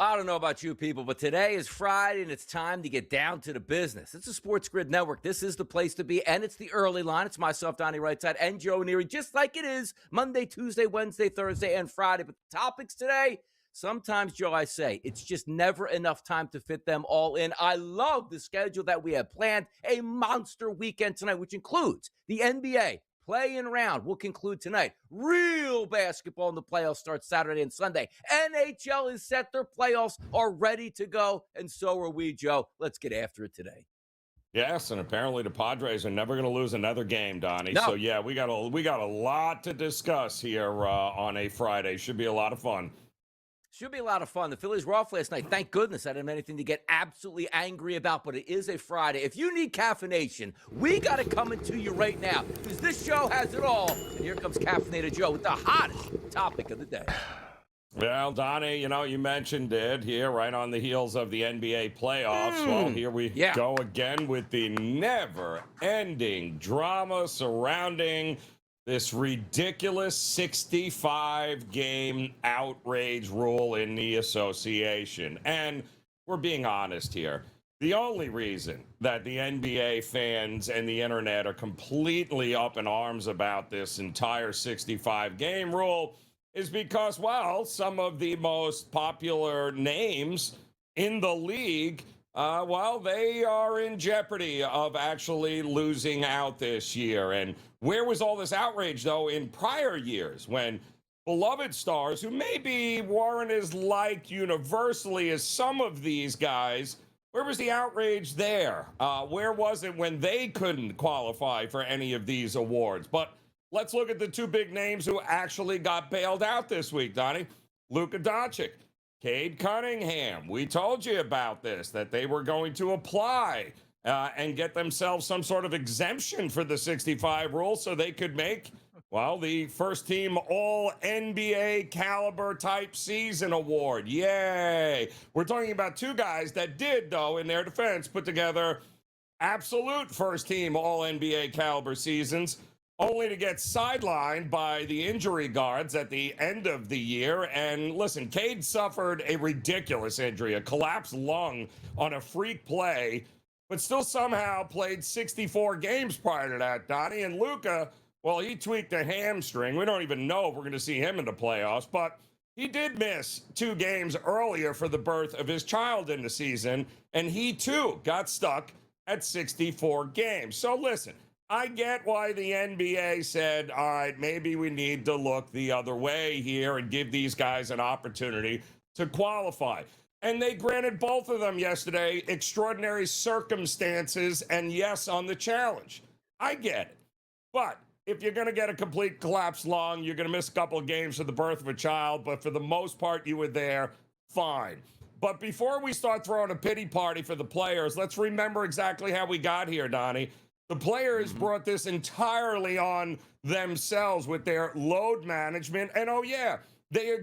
I don't know about you people, but today is Friday and it's time to get down to the business. It's the SportsGrid Network. This is the place to be, and it's the early line. It's myself, Donnie Rightside, and Joe Raineri, just like it is Monday, Tuesday, Wednesday, Thursday, and Friday. But the topics today, sometimes, Joe, I say, it's just never enough time to fit them all in. I love the schedule that we have planned. A monster weekend tonight, which includes the NBA play-in round will conclude tonight. Real basketball in the playoffs starts Saturday and Sunday. NHL is set. Their playoffs are ready to go, and so are we, Joe. Let's get after it today. Yes, and apparently the Padres are never going to lose another game, Donnie. No. So yeah, we got a lot to discuss here on a Friday. Should be a lot of fun. Should be a lot of fun. The Phillies were off last night. Thank goodness I didn't have anything to get absolutely angry about, but it is a Friday. If you need caffeination, we got it coming to you right now because this show has it all. And here comes Caffeinated Joe with the hottest topic of the day. Well, Donnie, you mentioned it here right on the heels of the NBA playoffs. Well, here we go again with the never-ending drama surrounding this ridiculous 65-game outrage rule in the association. And we're being honest here. The only reason that the NBA fans and the internet are completely up in arms about this entire 65-game rule is because, well, some of the most popular names in the league, they are in jeopardy of actually losing out this year. And where was all this outrage, though, in prior years when beloved stars who maybe weren't as liked universally as some of these guys, where was the outrage there? Where was it when they couldn't qualify for any of these awards? But let's look at the two big names who actually got bailed out this week, Donnie. Luka Doncic, Cade Cunningham. We told you about this, that they were going to apply and get themselves some sort of exemption for the 65 rule so they could make, the first team all NBA caliber type season award. Yay. We're talking about two guys that did, though, in their defense, put together absolute first team all NBA caliber seasons, only to get sidelined by the injury guards at the end of the year. And listen, Cade suffered a ridiculous injury, a collapsed lung on a freak play, but still somehow played 64 games prior to that, Donnie. And Luka, he tweaked a hamstring. We don't even know if we're going to see him in the playoffs, but he did miss 2 games earlier for the birth of his child in the season, and he too got stuck at 64 games. So listen, I get why the NBA said, all right, maybe we need to look the other way here and give these guys an opportunity to qualify. And they granted both of them yesterday extraordinary circumstances and yes on the challenge. I get it. But if you're going to get a complete collapse lung, you're going to miss a couple of games for the birth of a child, but for the most part you were there, fine. But before we start throwing a pity party for the players, let's remember exactly how we got here, Donnie. The players brought this entirely on themselves with their load management. And they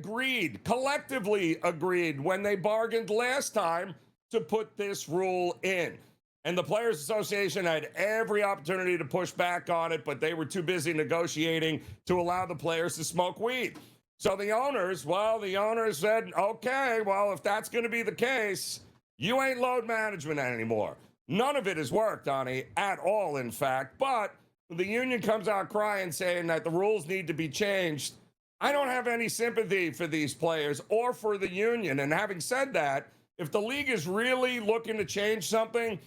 collectively agreed when they bargained last time to put this rule in. And the Players Association had every opportunity to push back on it, but they were too busy negotiating to allow the players to smoke weed. So the owners said, okay, if that's going to be the case, you ain't load management anymore. None of it has worked, Donnie, at all, in fact. But the union comes out crying, saying that the rules need to be changed. I don't have any sympathy for these players or for the union. And having said that, if the league is really looking to change something,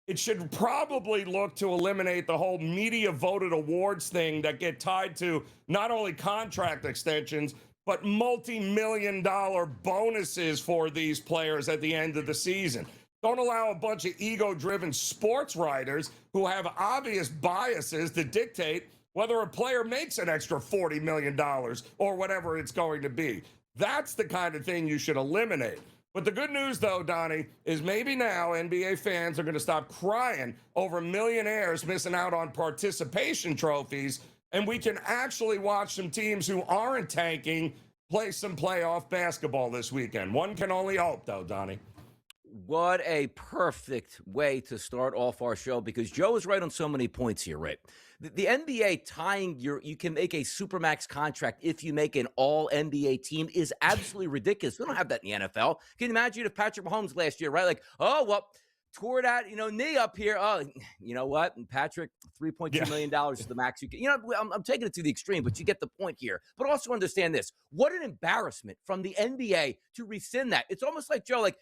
it should probably look to eliminate the whole media voted awards thing that get tied to not only contract extensions, but multi-million-dollar bonuses for these players at the end of the season. Don't allow a bunch of ego-driven sports writers who have obvious biases to dictate whether a player makes an extra $40 million or whatever it's going to be. That's the kind of thing you should eliminate. But the good news, though, Donnie, is maybe now NBA fans are going to stop crying over millionaires missing out on participation trophies, and we can actually watch some teams who aren't tanking play some playoff basketball this weekend. One can only hope, though, Donnie. What a perfect way to start off our show, because Joe is right on so many points here, right? The NBA tying you can make a supermax contract if you make an all NBA team is absolutely ridiculous. We don't have that in the NFL. Can you imagine if Patrick Mahomes last year, right? Like, oh, well, tore that, knee up here. Oh, you know what? And Patrick, $3.2 million is the max you can. I'm taking it to the extreme, but you get the point here. But also understand this. What an embarrassment from the NBA to rescind that. It's almost like, Joe, like,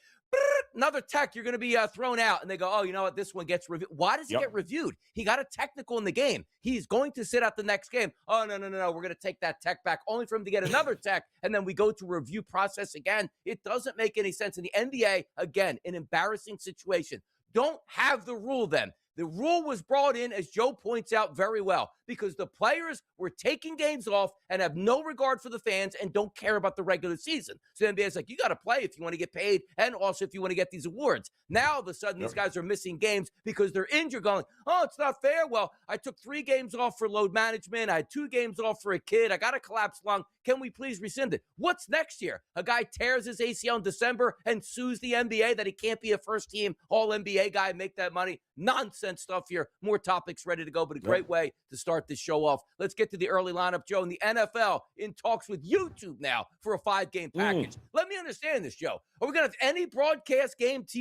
another tech, you're going to be thrown out. And they go, oh, you know what? This one gets reviewed. Why does it get reviewed? He got a technical in the game. He's going to sit out the next game. Oh, no. We're going to take that tech back only for him to get another tech. And then we go to review process again. It doesn't make any sense. In the NBA, again, an embarrassing situation. Don't have the rule then. The rule was brought in, as Joe points out very well, because the players were taking games off and have no regard for the fans and don't care about the regular season. So the NBA is like, you got to play if you want to get paid and also if you want to get these awards. Now, all of a sudden, these guys are missing games because they're injured, going, oh, it's not fair. Well, I took 3 games off for load management. I had 2 games off for a kid. I got a collapsed lung. Can we please rescind it? What's next year? A guy tears his ACL in December and sues the NBA that he can't be a first-team All-NBA guy and make that money? Nonsense stuff here. More topics ready to go, but a great way to start this show off. Let's get to the early lineup, Joe. And the NFL in talks with YouTube now for a 5-game package. Let me understand this, Joe. Are we going to have any broadcast games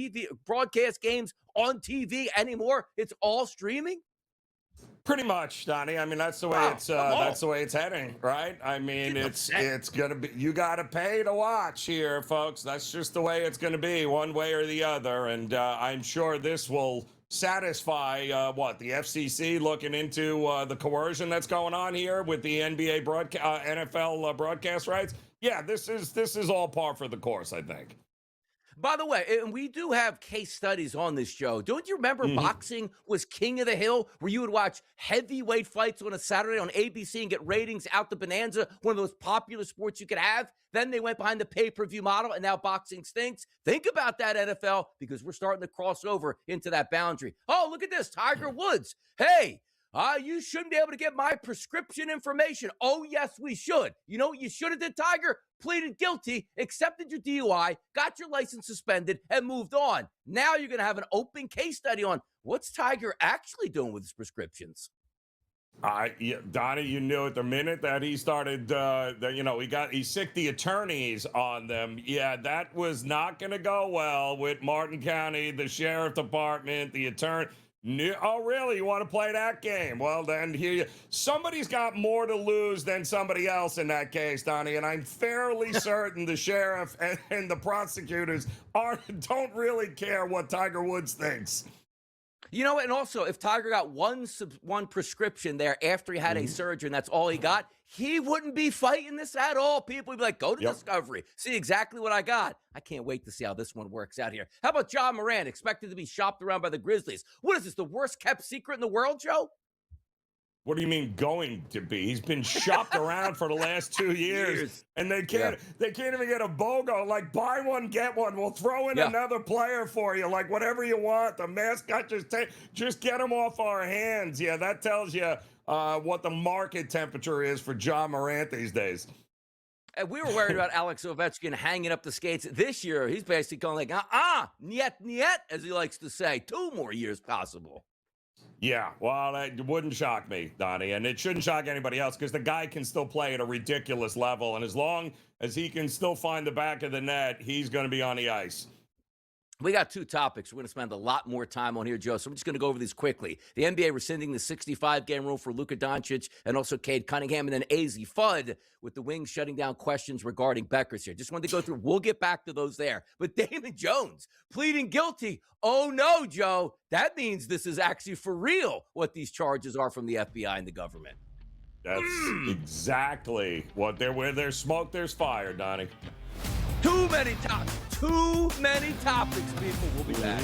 on TV anymore? It's all streaming? Pretty much, Donnie. I mean, that's the way it's heading, right? I mean, it's gonna be. You got to pay to watch here, folks. That's just the way it's going to be, one way or the other. And I'm sure this will satisfy the FCC looking into the coercion that's going on here with the NBA NFL broadcast rights. Yeah, this is all par for the course, I think. By the way, and we do have case studies on this show. Don't you remember boxing was king of the hill, where you would watch heavyweight fights on a Saturday on ABC and get ratings out the bonanza, one of those popular sports you could have? Then they went behind the pay-per-view model, and now boxing stinks. Think about that, NFL, because we're starting to cross over into that boundary. Oh, look at this, Tiger Woods. Hey, you shouldn't be able to get my prescription information. Oh, yes, we should. You know what you should have did, Tiger? Pleaded guilty, accepted your DUI, got your license suspended, and moved on. Now you're going to have an open case study on what's Tiger actually doing with his prescriptions. Donnie, you knew at the minute that he started, he sicked the attorneys on them. Yeah, that was not going to go well with Martin County, the sheriff department, the attorney. Oh, really? You want to play that game? Well, then somebody's got more to lose than somebody else in that case, Donnie. And I'm fairly certain the sheriff and the prosecutors don't really care what Tiger Woods thinks. And also, if Tiger got one prescription there after he had a surgery and that's all he got, he wouldn't be fighting this at all. People would be like, go to Discovery, see exactly what I got. I can't wait to see how this one works out here. How about Ja Morant, expected to be shopped around by the Grizzlies? What is this, the worst kept secret in the world, Joe? What do you mean going to be? He's been shopped around for the last 2 years, and they can't even get a BOGO. Like, buy one, get one. We'll throw in another player for you. Like, whatever you want. The mascot, just get him off our hands. Yeah, that tells you what the market temperature is for Ja Morant these days. And we were worried about Alex Ovechkin hanging up the skates. This year, he's basically going like, niet, as he likes to say. 2 more years possible. Yeah, well, it wouldn't shock me, Donnie, and it shouldn't shock anybody else because the guy can still play at a ridiculous level, and as long as he can still find the back of the net, he's going to be on the ice. We got 2 topics we're going to spend a lot more time on here, Joe, so I'm just going to go over these quickly. The NBA rescinding the 65-game rule for Luka Doncic and also Cade Cunningham, and then AZ Fudd with the Wings shutting down questions regarding Beckers here. Just wanted to go through. We'll get back to those there. But Damon Jones pleading guilty. Oh, no, Joe. That means this is actually for real, what these charges are from the FBI and the government. That's exactly what where there's smoke, there's fire, Donnie. Too many topics, people. We'll be back.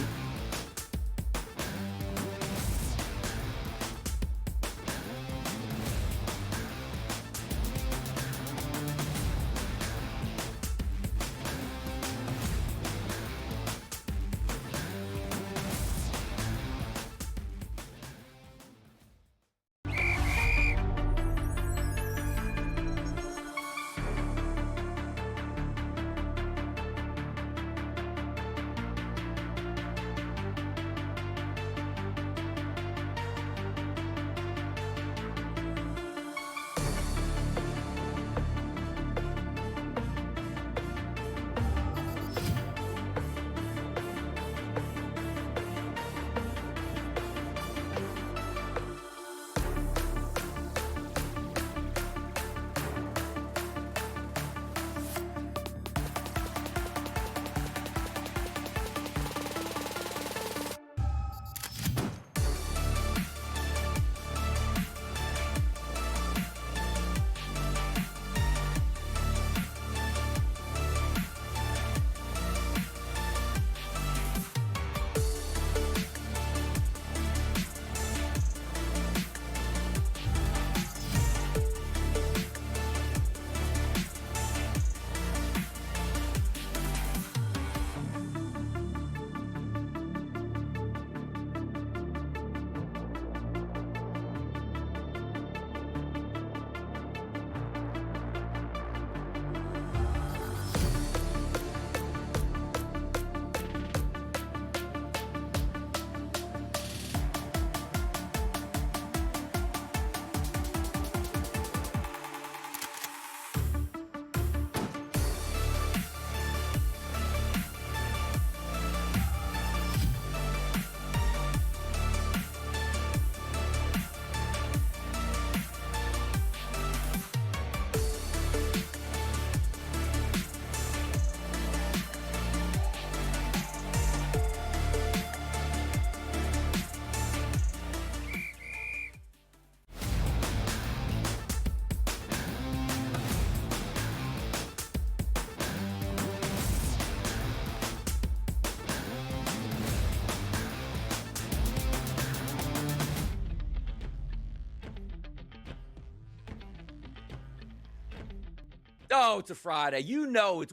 Oh, it's a Friday. You know,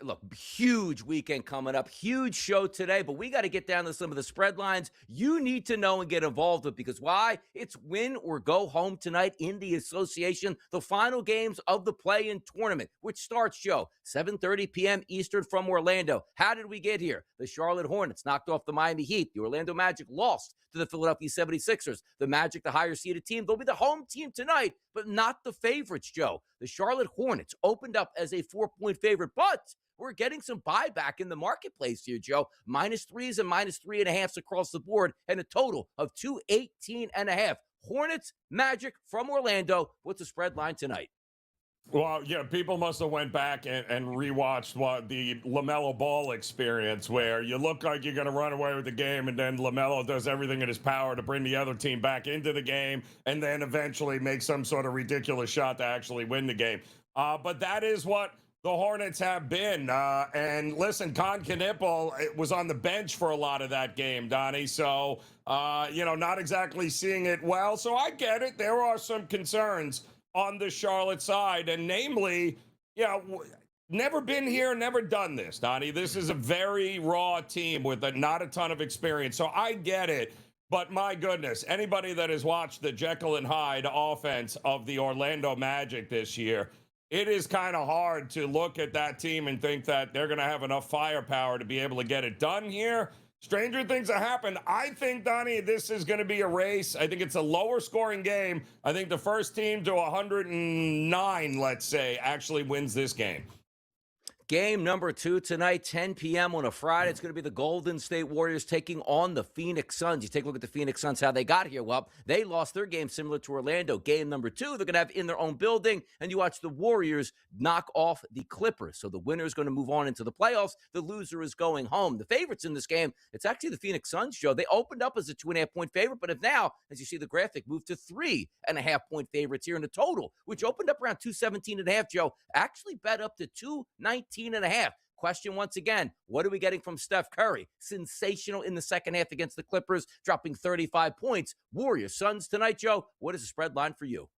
look, huge weekend coming up, huge show today, but we got to get down to some of the spread lines you need to know and get involved with, because why? It's win or go home tonight in the association, the final games of the play-in tournament, which starts, Joe, 7:30 p.m. Eastern from Orlando. How did we get here? The Charlotte Hornets knocked off the Miami Heat. The Orlando Magic lost to the Philadelphia 76ers. The Magic, the higher-seeded team, they'll be the home team tonight, but not the favorites, Joe. The Charlotte Hornets opened up as a 4-point favorite, but we're getting some buyback in the marketplace here, Joe. -3s and -3.5s across the board, and a total of 218.5. Hornets, Magic from Orlando. What's the spread line tonight? Well, yeah, people must have went back and rewatched the LaMelo Ball experience, where you look like you're going to run away with the game, and then LaMelo does everything in his power to bring the other team back into the game, and then eventually make some sort of ridiculous shot to actually win the game. But that is what the Hornets have been. And listen, Con Knipple was on the bench for a lot of that game, Donnie. So, not exactly seeing it well. So I get it. There are some concerns on the Charlotte side, and namely, never been here, never done this, Donnie. This is a very raw team with not a ton of experience, so I get it. But my goodness, anybody that has watched the Jekyll and Hyde offense of the Orlando Magic this year, it is kind of hard to look at that team and think that they're going to have enough firepower to be able to get it done here. Stranger things have happened. I think, Donnie, this is going to be a race. I think it's a lower scoring game. I think the first team to 109, let's say, actually wins this game. Game number 2 tonight, 10 p.m. on a Friday. It's going to be the Golden State Warriors taking on the Phoenix Suns. You take a look at the Phoenix Suns, how they got here. Well, they lost their game similar to Orlando. Game number 2, they're going to have in their own building. And you watch the Warriors knock off the Clippers. So the winner is going to move on into the playoffs. The loser is going home. The favorites in this game, it's actually the Phoenix Suns, Joe. They opened up as a 2.5-point favorite, but have now, as you see the graphic, moved to 3.5-point favorites here in the total, which opened up around 217.5, Joe. Actually bet up to 219.5. Question once again, what are we getting from Steph Curry? Sensational in the second half against the Clippers, dropping 35 points. Warriors, Suns tonight, Joe. What is the spread line for you?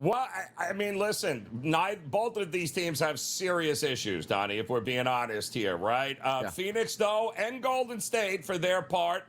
Well, I mean, listen, both of these teams have serious issues, Donnie, if we're being honest here, right? Phoenix, though, and Golden State, for their part,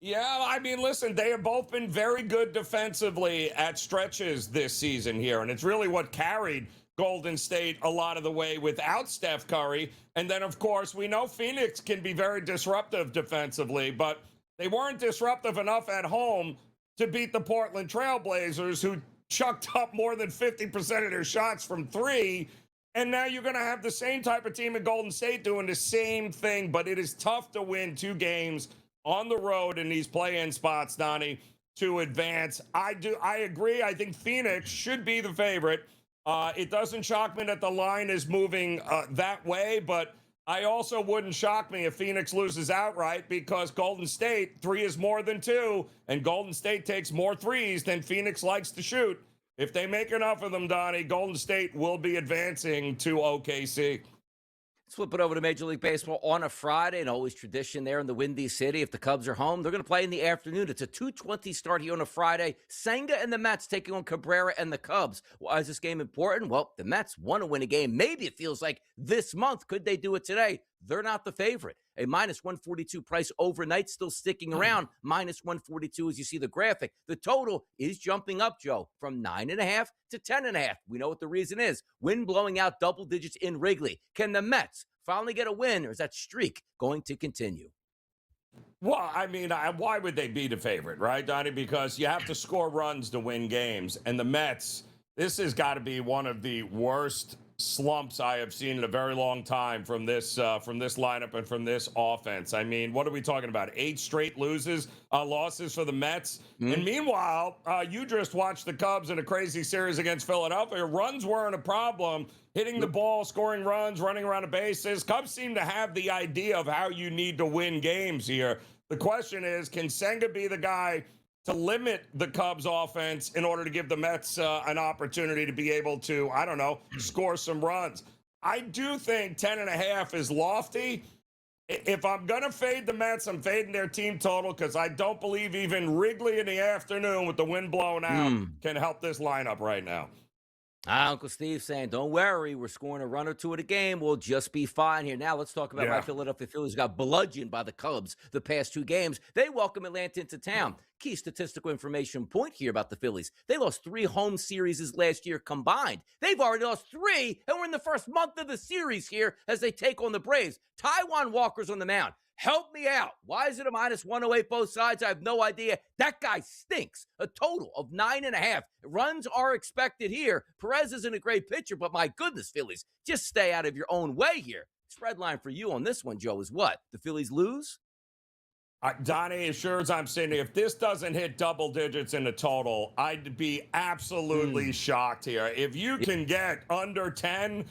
I mean, listen, they have both been very good defensively at stretches this season here, and it's really what carried Golden State a lot of the way without Steph Curry. And then, of course, we know Phoenix can be very disruptive defensively, but they weren't disruptive enough at home to beat the Portland Trail Blazers, who chucked up more than 50% of their shots from 3. And now you're going to have the same type of team in Golden State doing the same thing, but it is tough to win 2 games on the road in these play-in spots, Donnie, to advance. I agree. I think Phoenix should be the favorite. It doesn't shock me that the line is moving that way, but I also wouldn't shock me if Phoenix loses outright, because Golden State, 3 is more than 2, and Golden State takes more 3s than Phoenix likes to shoot. If they make enough of them, Donnie, Golden State will be advancing to OKC. Let's flip it over to Major League Baseball on a Friday, and always tradition there in the Windy City. If the Cubs are home, they're going to play in the afternoon. It's a 2:20 start here on a Friday. Senga and the Mets taking on Cabrera and the Cubs. Why is this game important? Well, the Mets want to win a game. Maybe it feels like this month. Could they do it today? They're not the favorite. A -142 price overnight, still sticking around. -142 as you see the graphic. The total is jumping up, Joe, from 9.5 to 10.5. We know what the reason is. Wind blowing out double digits in Wrigley. Can the Mets finally get a win, or is that streak going to continue? Well, I mean, why would they be the favorite, right, Donnie? Because you have to score runs to win games. And the Mets, this has got to be one of the worst slumps I have seen in a very long time from this lineup and from this offense. I mean, what are we talking about? 8 straight losses for the Mets. And meanwhile, you just watched the Cubs in a crazy series against Philadelphia. Runs weren't a problem. Hitting the ball, scoring runs, running around the bases. Cubs seem to have the idea of how you need to win games here. The question is, can Senga be the guy to limit the Cubs offense in order to give the Mets an opportunity to be able to, I don't know, score some runs? I do think 10.5 is lofty. If I'm going to fade the Mets, I'm fading their team total, because I don't believe even Wrigley in the afternoon with the wind blowing out can help this lineup right now. Uncle Steve saying, don't worry, we're scoring a run or two at a game. We'll just be fine here. Now let's talk about my Yeah. Philadelphia Phillies who got bludgeoned by the Cubs the past 2 games. They welcome Atlanta into town. Key statistical information point here about the Phillies. They lost 3 home series last year combined. They've already lost 3, and we're in the first month of the series here as they take on the Braves. Taijuan Walker's on the mound. Help me out. Why is it a -108 both sides? I have no idea. That guy stinks. A total of 9.5. Runs are expected here. Perez isn't a great pitcher, but my goodness, Phillies, just stay out of your own way here. Spread line for you on this one, Joe, is what? The Phillies lose? Donnie, as sure as I'm sitting here, if this doesn't hit double digits in the total, I'd be absolutely shocked here. If you can get under 10,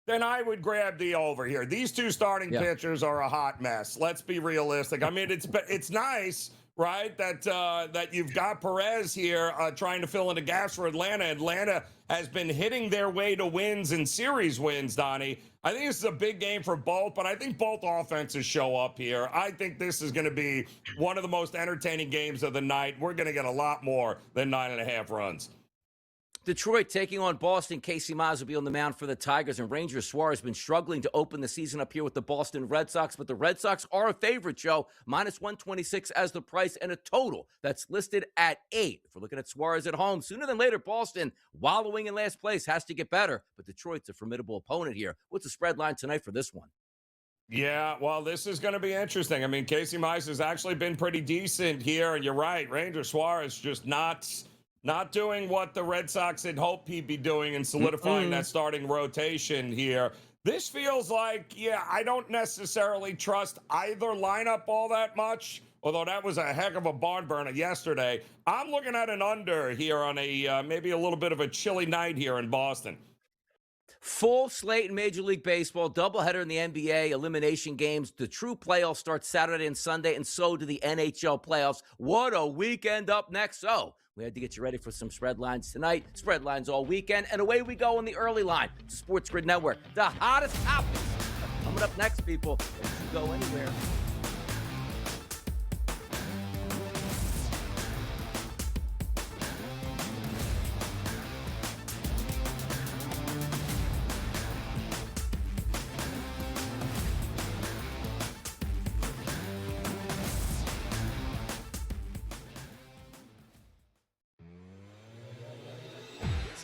then I would grab the over here. These 2 starting pitchers are a hot mess. Let's be realistic. I mean, it's nice, right, that you've got Perez here trying to fill in the gaps for Atlanta. Atlanta has been hitting their way to wins and series wins, Donnie. I think this is a big game for both, but I think both offenses show up here. I think this is going to be one of the most entertaining games of the night. We're going to get a lot more than 9.5 runs. Detroit taking on Boston. Casey Mize will be on the mound for the Tigers, and Ranger Suarez has been struggling to open the season up here with the Boston Red Sox, but the Red Sox are a favorite, Joe. -126 as the price, and a total that's listed at 8. If we're looking at Suarez at home, sooner than later, Boston, wallowing in last place, has to get better, but Detroit's a formidable opponent here. What's the spread line tonight for this one? Yeah, well, this is going to be interesting. I mean, Casey Mize has actually been pretty decent here, and you're right, Ranger Suarez just not doing what the Red Sox had hoped he'd be doing and solidifying that starting rotation here. This feels like, I don't necessarily trust either lineup all that much, although that was a heck of a barn burner yesterday. I'm looking at an under here on a maybe a little bit of a chilly night here in Boston. Full slate in Major League Baseball, doubleheader in the NBA, elimination games. The true playoffs start Saturday and Sunday, and so do the NHL playoffs. What a weekend up next. So we had to get you ready for some spread lines tonight, spread lines all weekend, and away we go on the early line. SportsGrid Network, the hottest topics coming up next, people. Don't you go anywhere.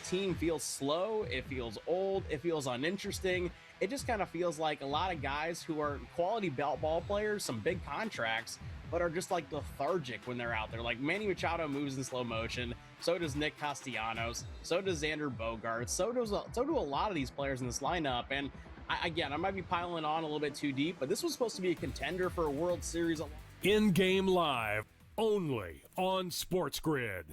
Team feels slow, it feels old, it feels uninteresting. It just kind of feels like a lot of guys who are quality ball players, some big contracts, but are just like lethargic when they're out there. Like Manny Machado moves in slow motion, so does Nick Castellanos, so does Xander Bogaerts, so do a lot of these players in this lineup. And I might be piling on a little bit too deep, but this was supposed to be a contender for a World Series. In-game live, only on SportsGrid.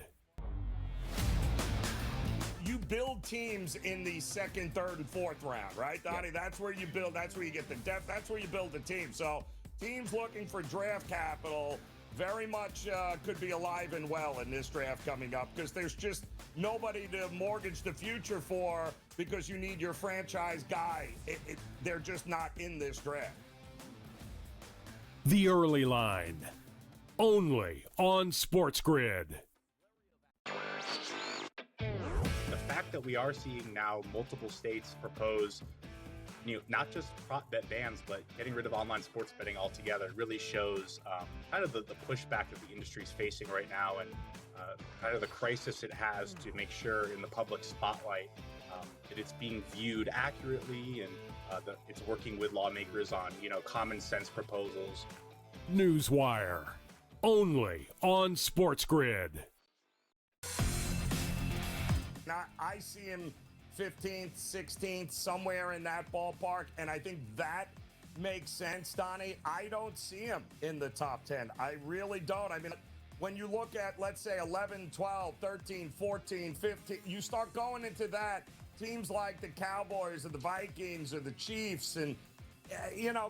You build teams in the second, third, and fourth round, right, Donnie? Yeah. That's where you build. That's where you get the depth. That's where you build the team. So teams looking for draft capital very much could be alive and well in this draft coming up because there's just nobody to mortgage the future for because you need your franchise guy. They're just not in this draft. The early line, only on SportsGrid. The fact that we are seeing now multiple states propose, not just prop bet bans, but getting rid of online sports betting altogether really shows kind of the pushback that the industry is facing right now and kind of the crisis it has to make sure in the public spotlight that it's being viewed accurately and that it's working with lawmakers on, common sense proposals. Newswire, only on SportsGrid. Now, I see him 15th, 16th, somewhere in that ballpark, and I think that makes sense, Donnie. I don't see him in the top 10. I really don't. I mean, when you look at, let's say, 11, 12, 13, 14, 15, you start going into that, teams like the Cowboys or the Vikings or the Chiefs, and,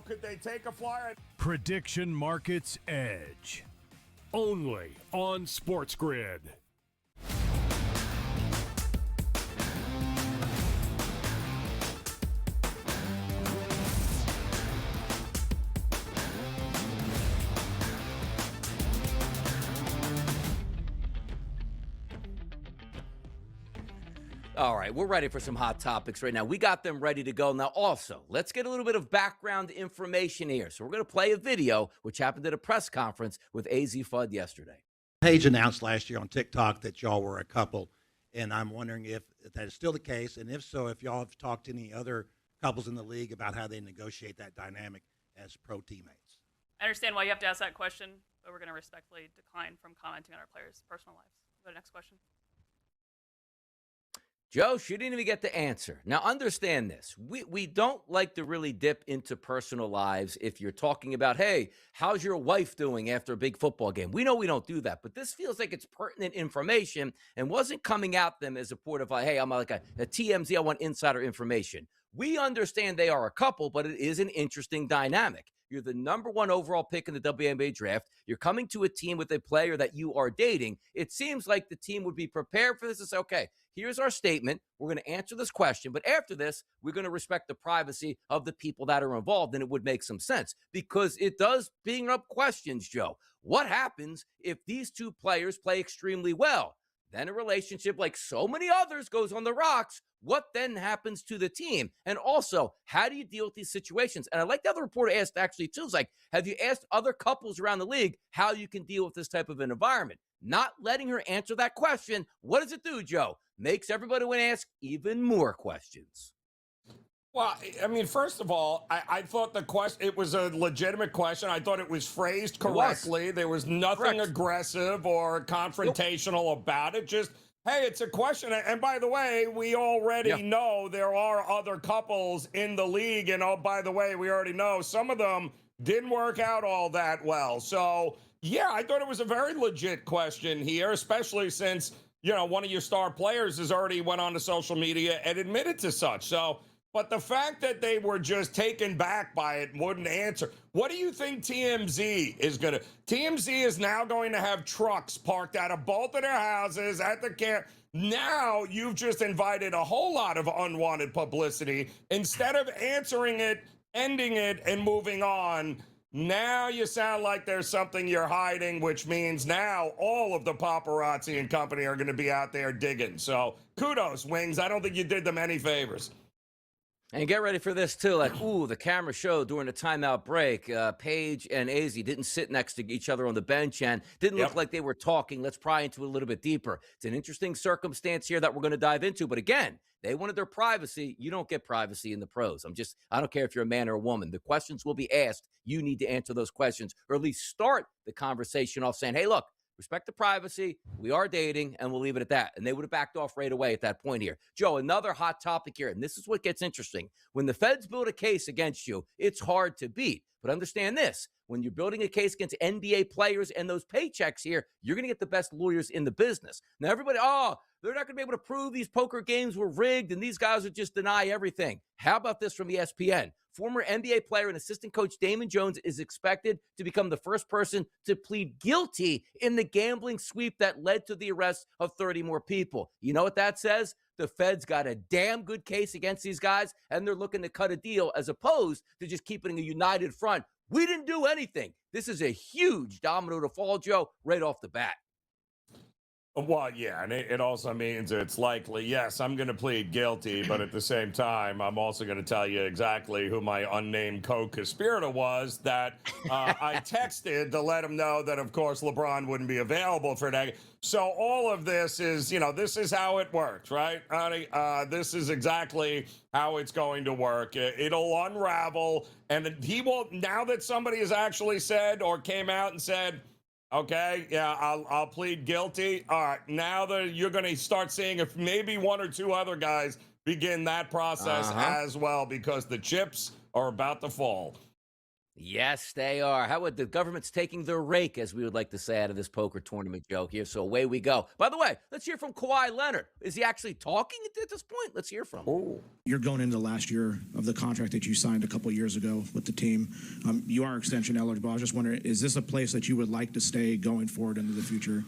could they take a flyer? Prediction Markets Edge, only on SportsGrid. All right, we're ready for some hot topics right now. We got them ready to go. Now, also, let's get a little bit of background information here. So we're going to play a video which happened at a press conference with AZ Fudd yesterday. Paige announced last year on TikTok that y'all were a couple, and I'm wondering if that is still the case, and if so, if y'all have talked to any other couples in the league about how they negotiate that dynamic as pro teammates. I understand why you have to ask that question, but we're going to respectfully decline from commenting on our players' personal lives. Go to the next question. Joe, she didn't even get the answer. Now, understand this. We don't like to really dip into personal lives if you're talking about, hey, how's your wife doing after a big football game? We know we don't do that, but this feels like it's pertinent information and wasn't coming at them as a port of, like, hey, I'm like a TMZ, I want insider information. We understand they are a couple, but it is an interesting dynamic. You're the number 1 overall pick in the WNBA draft. You're coming to a team with a player that you are dating. It seems like the team would be prepared for this and say, okay, here's our statement. We're going to answer this question. But after this, we're going to respect the privacy of the people that are involved. And it would make some sense because it does bring up questions, Joe. What happens if these two players play extremely well? Then a relationship, like so many others, goes on the rocks. What then happens to the team? And also, how do you deal with these situations? And I like the other reporter asked actually too, is like, have you asked other couples around the league how you can deal with this type of an environment? Not letting her answer that question. What does it do, Joe? Makes everybody want to ask even more questions. Well, I mean, first of all, I thought the question, it was a legitimate question. I thought it was phrased correctly. There was nothing aggressive or confrontational about it. Just, hey, it's a question. And by the way, we already know there are other couples in the league. And oh, by the way, we already know some of them didn't work out all that well. So, yeah, I thought it was a very legit question here, especially since, you know, one of your star players has already went on to social media and admitted to such. So, but the fact that they were just taken back by it and wouldn't answer. What do you think TMZ is going to? TMZ is now going to have trucks parked out of both of their houses at the camp. Now you've just invited a whole lot of unwanted publicity. Instead of answering it, ending it, and moving on, now you sound like there's something you're hiding, which means now all of the paparazzi and company are going to be out there digging. So kudos, Wings. I don't think you did them any favors. And get ready for this, too. Like, ooh, the camera showed during the timeout break, Paige and AZ didn't sit next to each other on the bench and didn't look like they were talking. Let's pry into it a little bit deeper. It's an interesting circumstance here that we're going to dive into. But again, they wanted their privacy. You don't get privacy in the pros. I don't care if you're a man or a woman. The questions will be asked. You need to answer those questions or at least start the conversation off saying, hey, look, respect the privacy. We are dating, and we'll leave it at that. And they would have backed off right away at that point here. Joe, another hot topic here, and this is what gets interesting. When the feds build a case against you, it's hard to beat. But understand this. When you're building a case against NBA players and those paychecks here, you're going to get the best lawyers in the business. Now, everybody, they're not going to be able to prove these poker games were rigged and these guys would just deny everything. How about this from ESPN? Former NBA player and assistant coach Damon Jones is expected to become the first person to plead guilty in the gambling sweep that led to the arrest of 30 more people. You know what that says? The feds got a damn good case against these guys, and they're looking to cut a deal as opposed to just keeping a united front. We didn't do anything. This is a huge domino to fall, Joe, right off the bat. Well, yeah, and it also means it's likely, yes, I'm going to plead guilty, but at the same time, I'm also going to tell you exactly who my unnamed co-conspirator was that I texted to let him know that, of course, LeBron wouldn't be available for that. So all of this is, this is how it works, right, Donnie? This is exactly how it's going to work. It'll unravel, and he will, now that somebody has actually said or came out and said, okay, yeah, I'll plead guilty. All right, now that you're going to start seeing if maybe one or two other guys begin that process as well because the chips are about to fall. Yes, they are. How would the government's taking their rake, as we would like to say, out of this poker tournament joke here. So away we go. By the way, let's hear from Kawhi Leonard. Is he actually talking at this point? Let's hear from him. You're going into the last year of the contract that you signed a couple of years ago with the team. You are extension eligible. I was just wondering, is this a place that you would like to stay going forward into the future?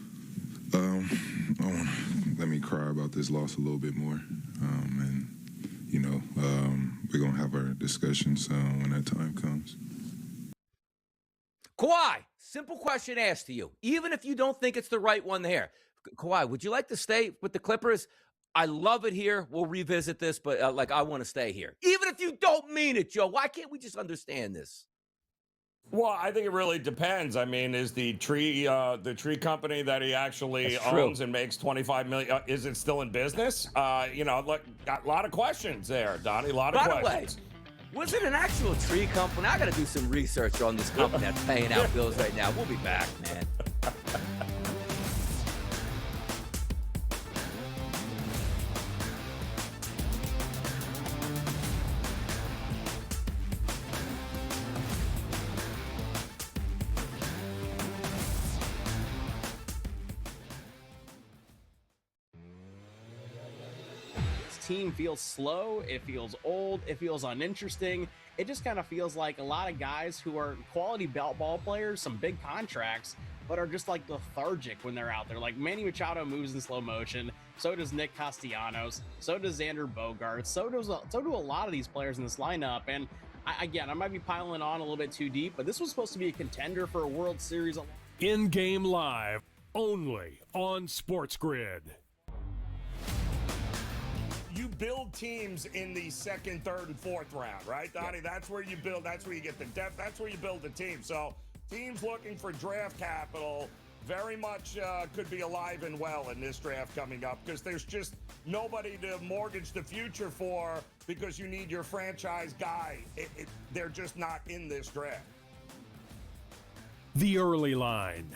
Let me cry about this loss a little bit more. We're going to have our discussions when that time comes. Kawhi, simple question asked to you. Even if you don't think it's the right one there, Kawhi, would you like to stay with the Clippers? I love it here. We'll revisit this, but I want to stay here. Even if you don't mean it, Joe, why can't we just understand this? Well, I think it really depends. I mean, is the tree company that he actually That's true. owns and makes 25 million? Is it still in business? Look, got a lot of questions there, Donnie. A lot of questions. Was it an actual tree company? I got to do some research on this company that's paying out bills right now. We'll be back, man. Team feels slow, it feels old, it feels uninteresting. It just kind of feels like a lot of guys who are quality ball players, some big contracts, but are just like lethargic when they're out there. Like Manny Machado moves in slow motion, so does Nick Castellanos, so does Xander Bogaerts, so do a lot of these players in this lineup. And I might be piling on a little bit too deep, but this was supposed to be a contender for a World Series. In-game live, only on SportsGrid. You build teams in the second, third, and fourth round, right, Donnie? Yeah. That's where you build. That's where you get the depth. That's where you build the team. So teams looking for draft capital very much could be alive and well in this draft coming up because there's just nobody to mortgage the future for because you need your franchise guy. They're just not in this draft. The early line,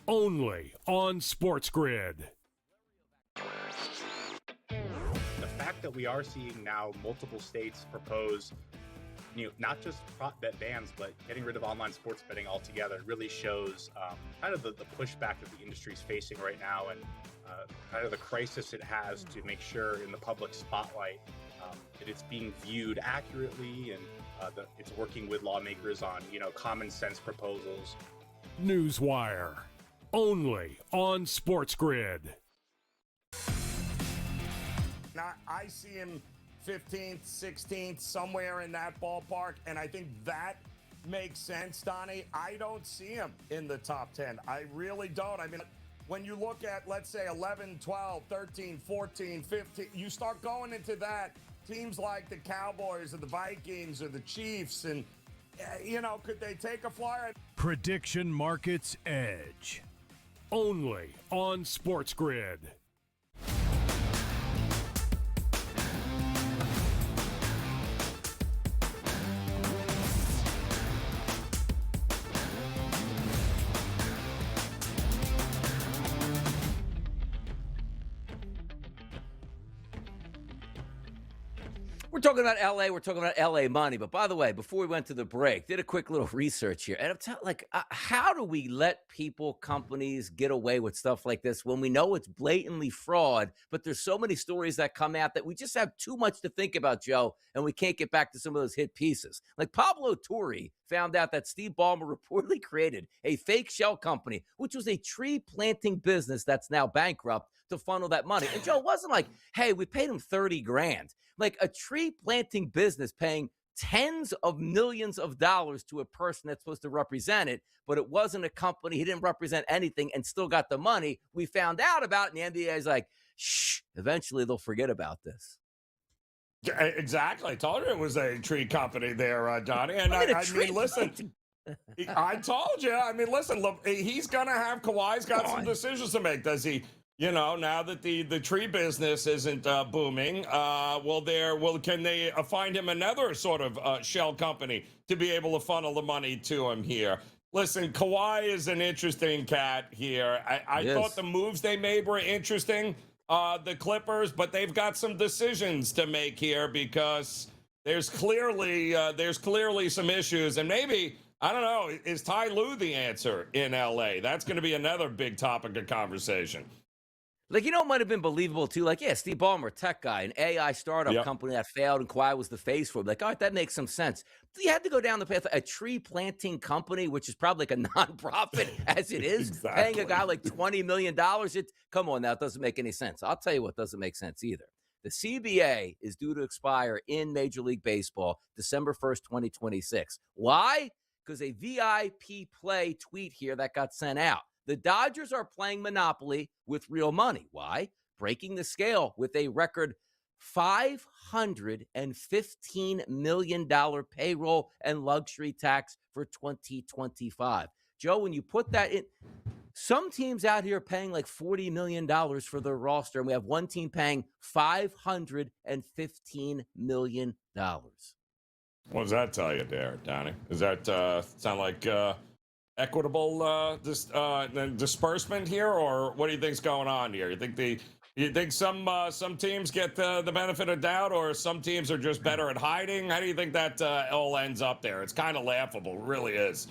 only on SportsGrid. The fact that we are seeing now multiple states propose, not just prop bet bans, but getting rid of online sports betting altogether really shows kind of the pushback that the industry is facing right now and kind of the crisis it has to make sure in the public spotlight that it's being viewed accurately and that it's working with lawmakers on, common sense proposals. Newswire, only on SportsGrid. I see him 15th, 16th, somewhere in that ballpark, and I think that makes sense, Donnie. I don't see him in the top 10. I really don't. I mean, when you look at, let's say, 11, 12, 13, 14, 15, you start going into that, teams like the Cowboys or the Vikings or the Chiefs, and, could they take a flyer? Prediction Markets Edge, only on SportsGrid. We're talking about LA. We're talking about LA money. But by the way, before we went to the break, did a quick little research here. And I'm telling, how do we let people, companies get away with stuff like this when we know it's blatantly fraud? But there's so many stories that come out that we just have too much to think about, Joe, and we can't get back to some of those hit pieces. Like Pablo Torre found out that Steve Ballmer reportedly created a fake shell company, which was a tree planting business that's now bankrupt to funnel that money. And Joe, it wasn't like, hey, we paid him 30 grand. Like a tree planting business paying tens of millions of dollars to a person that's supposed to represent it, but it wasn't a company. He didn't represent anything and still got the money. We found out about it, and the NBA is like, shh, eventually they'll forget about this. Exactly. I told you it was a tree company there, Donnie. And I mean, listen, I told you. I mean, listen, look, he's going to have Kawhi's got some decisions to make. Does he? Now that the tree business isn't booming, can they find him another sort of shell company to be able to funnel the money to him here? Listen, Kawhi is an interesting cat here. I thought the moves they made were interesting, the Clippers, but they've got some decisions to make here because there's clearly some issues, and maybe, I don't know, is Ty Lue the answer in LA? That's going to be another big topic of conversation. Like, it might have been believable, too. Like, yeah, Steve Ballmer, tech guy, an AI startup company that failed, and Kawhi was the face for it. Like, all right, that makes some sense. You had to go down the path of a tree planting company, which is probably like a nonprofit as it is, exactly. Paying a guy like $20 million. Come on now, it doesn't make any sense. I'll tell you what doesn't make sense either. The CBA is due to expire in Major League Baseball December 1st, 2026. Why? Because a VIP play tweet here that got sent out. The Dodgers are playing Monopoly with real money. Why? breaking the scale with a record $515 million payroll and luxury tax for 2025. Joe, when you put that in, some teams out here are paying like $40 million for their roster, and we have one team paying $515 million. What does that tell you there, Donnie? Does that sound like equitable disbursement here, or what do you think's going on here? You think some teams get the benefit of doubt, or some teams are just better at hiding? How do you think that all ends up there? It's kind of laughable, it really is.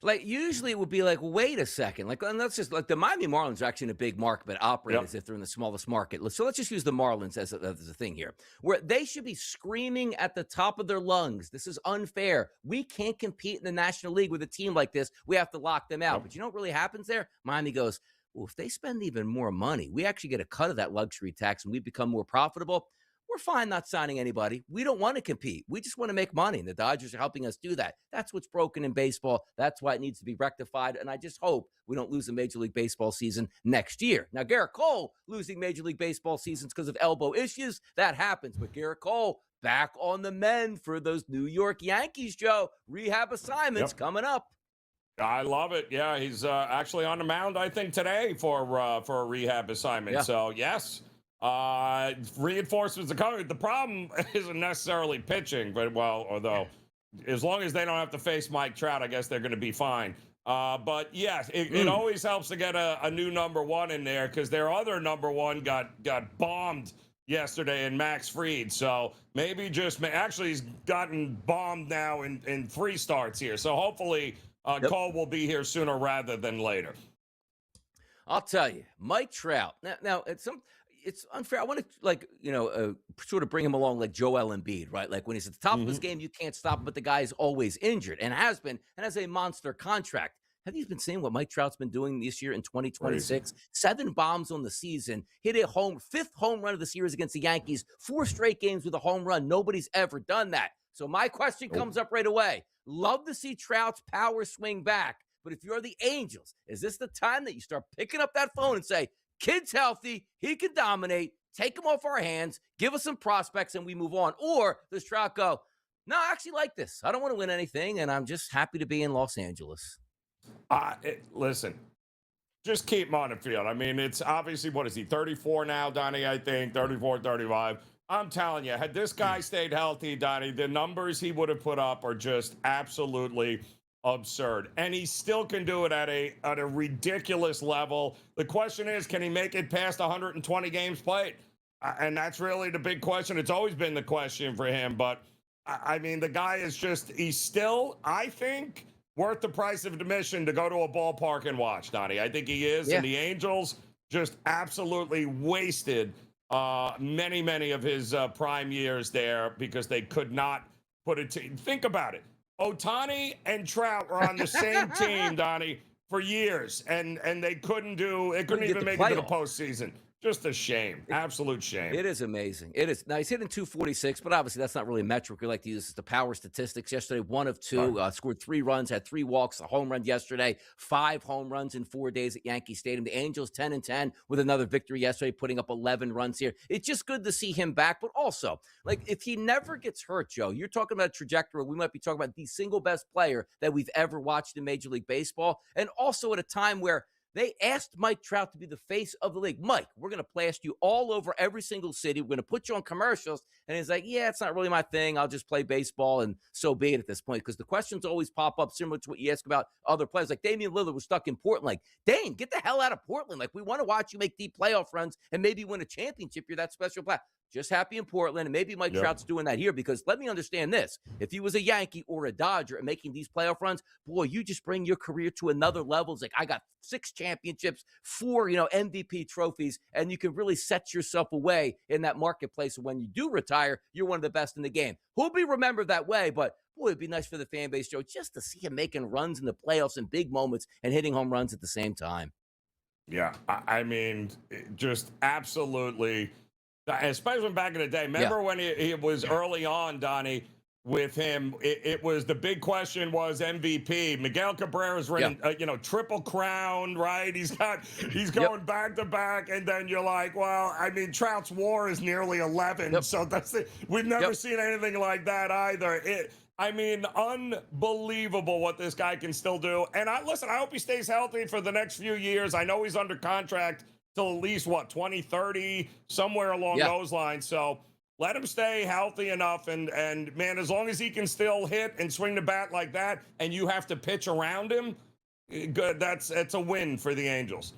Like, usually it would be like, wait a second. Like, and let's just, like, the Miami Marlins are actually in a big market, but operate as if they're in the smallest market. So let's just use the Marlins as a thing here, where they should be screaming at the top of their lungs, this is unfair. We can't compete in the National League with a team like this. We have to lock them out. But you know what really happens there? Miami goes, well, if they spend even more money, we actually get a cut of that luxury tax and we become more profitable. We're fine not signing anybody. We don't want to compete. We just want to make money. And the Dodgers are helping us do that. That's what's broken in baseball. That's why it needs to be rectified. And I just hope we don't lose a Major League Baseball season next year. Now, Garrett Cole losing Major League Baseball seasons because of elbow issues, that happens. But Garrett Cole back on the mend for those New York Yankees, Joe. Rehab assignments coming up. I love it. Yeah, he's actually on the mound, I think, today for a rehab assignment. Yeah. So, yes. Reinforcements are coming. The problem isn't necessarily pitching, but although as long as they don't have to face Mike Trout, I guess they're going to be fine. But yes, it always helps to get a new number one in there, because their other number one got bombed yesterday in Max Fried. So maybe actually he's gotten bombed now in 3 starts here. So hopefully Cole will be here sooner rather than later. I'll tell you, Mike Trout. Now it's unfair. I want to, sort of bring him along like Joel Embiid, right? Like when he's at the top of his game, you can't stop him, but the guy is always injured and has been, and has a monster contract. Have you been seeing what Mike Trout's been doing this year in 2026? 7 bombs on the season, hit a 5th home run of the series against the Yankees, 4 straight games with a home run. Nobody's ever done that. So my question comes up right away. Love to see Trout's power swing back, but if you're the Angels, is this the time that you start picking up that phone and say, kid's healthy, he can dominate, take him off our hands, give us some prospects, and we move on? Or does Trout go, no, I actually like this. I don't want to win anything, and I'm just happy to be in Los Angeles? Listen, just keep him on the field. I mean, it's obviously, what is he, 34 now, Donnie, I think, 34, 35. I'm telling you, had this guy stayed healthy, Donnie, the numbers he would have put up are just absolutely absurd, and he still can do it at a ridiculous level. The question is, can he make it past 120 games played? And that's really the big question. It's always been the question for him, but I mean, the guy is he's still, I think, worth the price of admission to go to a ballpark and watch, Donnie. I think he is. And the Angels just absolutely wasted many of his prime years there because they could not put it to, think about it. Ohtani and Trout were on the same team, Donnie, for years, and they couldn't even make it to the postseason. Just a shame. Absolute shame. It is amazing. It is. Now, he's hitting 246, but obviously that's not really a metric we like to use. It's the power statistics. Yesterday, 1 of 2, scored 3 runs, had 3 walks, a home run yesterday, 5 home runs in 4 days at Yankee Stadium. The Angels 10-10 with another victory yesterday, putting up 11 runs here. It's just good to see him back, but also, like, if he never gets hurt, Joe, you're talking about a trajectory. We might be talking about the single best player that we've ever watched in Major League Baseball, and also at a time where they asked Mike Trout to be the face of the league. Mike, we're going to blast you all over every single city. We're going to put you on commercials. And he's like, yeah, it's not really my thing. I'll just play baseball, and so be it at this point. Because the questions always pop up similar to what you ask about other players. Like Damian Lillard was stuck in Portland. Like, Dame, get the hell out of Portland. Like, we want to watch you make deep playoff runs and maybe win a championship. You're that special player. Just happy in Portland, and maybe Mike Trout's doing that here, because let me understand this. If he was a Yankee or a Dodger and making these playoff runs, boy, you just bring your career to another level. It's like, I got 6 championships, 4, MVP trophies, and you can really set yourself away in that marketplace. When you do retire, you're one of the best in the game. He'll be remembered that way, but boy, it'd be nice for the fan base, Joe, just to see him making runs in the playoffs in big moments and hitting home runs at the same time. Yeah, I mean, just absolutely. Especially back in the day. Remember when he was early on, Donnie, with him. It was the big question was MVP. Miguel Cabrera's winning, triple crown, right? He's going back to back, and then you're like, well, I mean, Trout's WAR is nearly 11, so we've never seen anything like that either. Unbelievable what this guy can still do. And I hope he stays healthy for the next few years. I know he's under contract till at least 2030, somewhere along those lines. So let him stay healthy enough, and man, as long as he can still hit and swing the bat like that, and you have to pitch around him, good. It's a win for the Angels.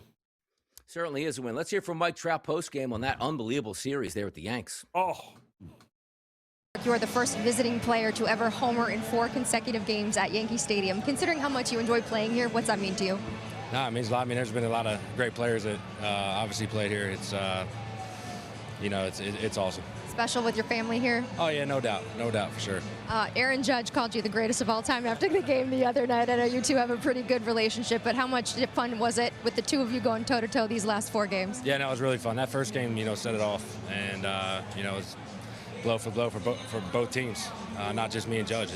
Certainly is a win. Let's hear from Mike Trout postgame on that unbelievable series there at the Yanks. You are the first visiting player to ever homer in 4 consecutive games at Yankee Stadium. Considering how much you enjoy playing here, what's that mean to you? No, it means a lot. I mean, there's been a lot of great players that obviously played here. It's it's awesome. Special with your family here? Oh, yeah, no doubt for sure. Aaron Judge called you the greatest of all time after the game the other night. I know you two have a pretty good relationship, but how much fun was it with the two of you going toe-to-toe these last 4 games? Yeah, no, it was really fun. That first game, set it off, and, it was blow for blow for both teams, not just me and Judge.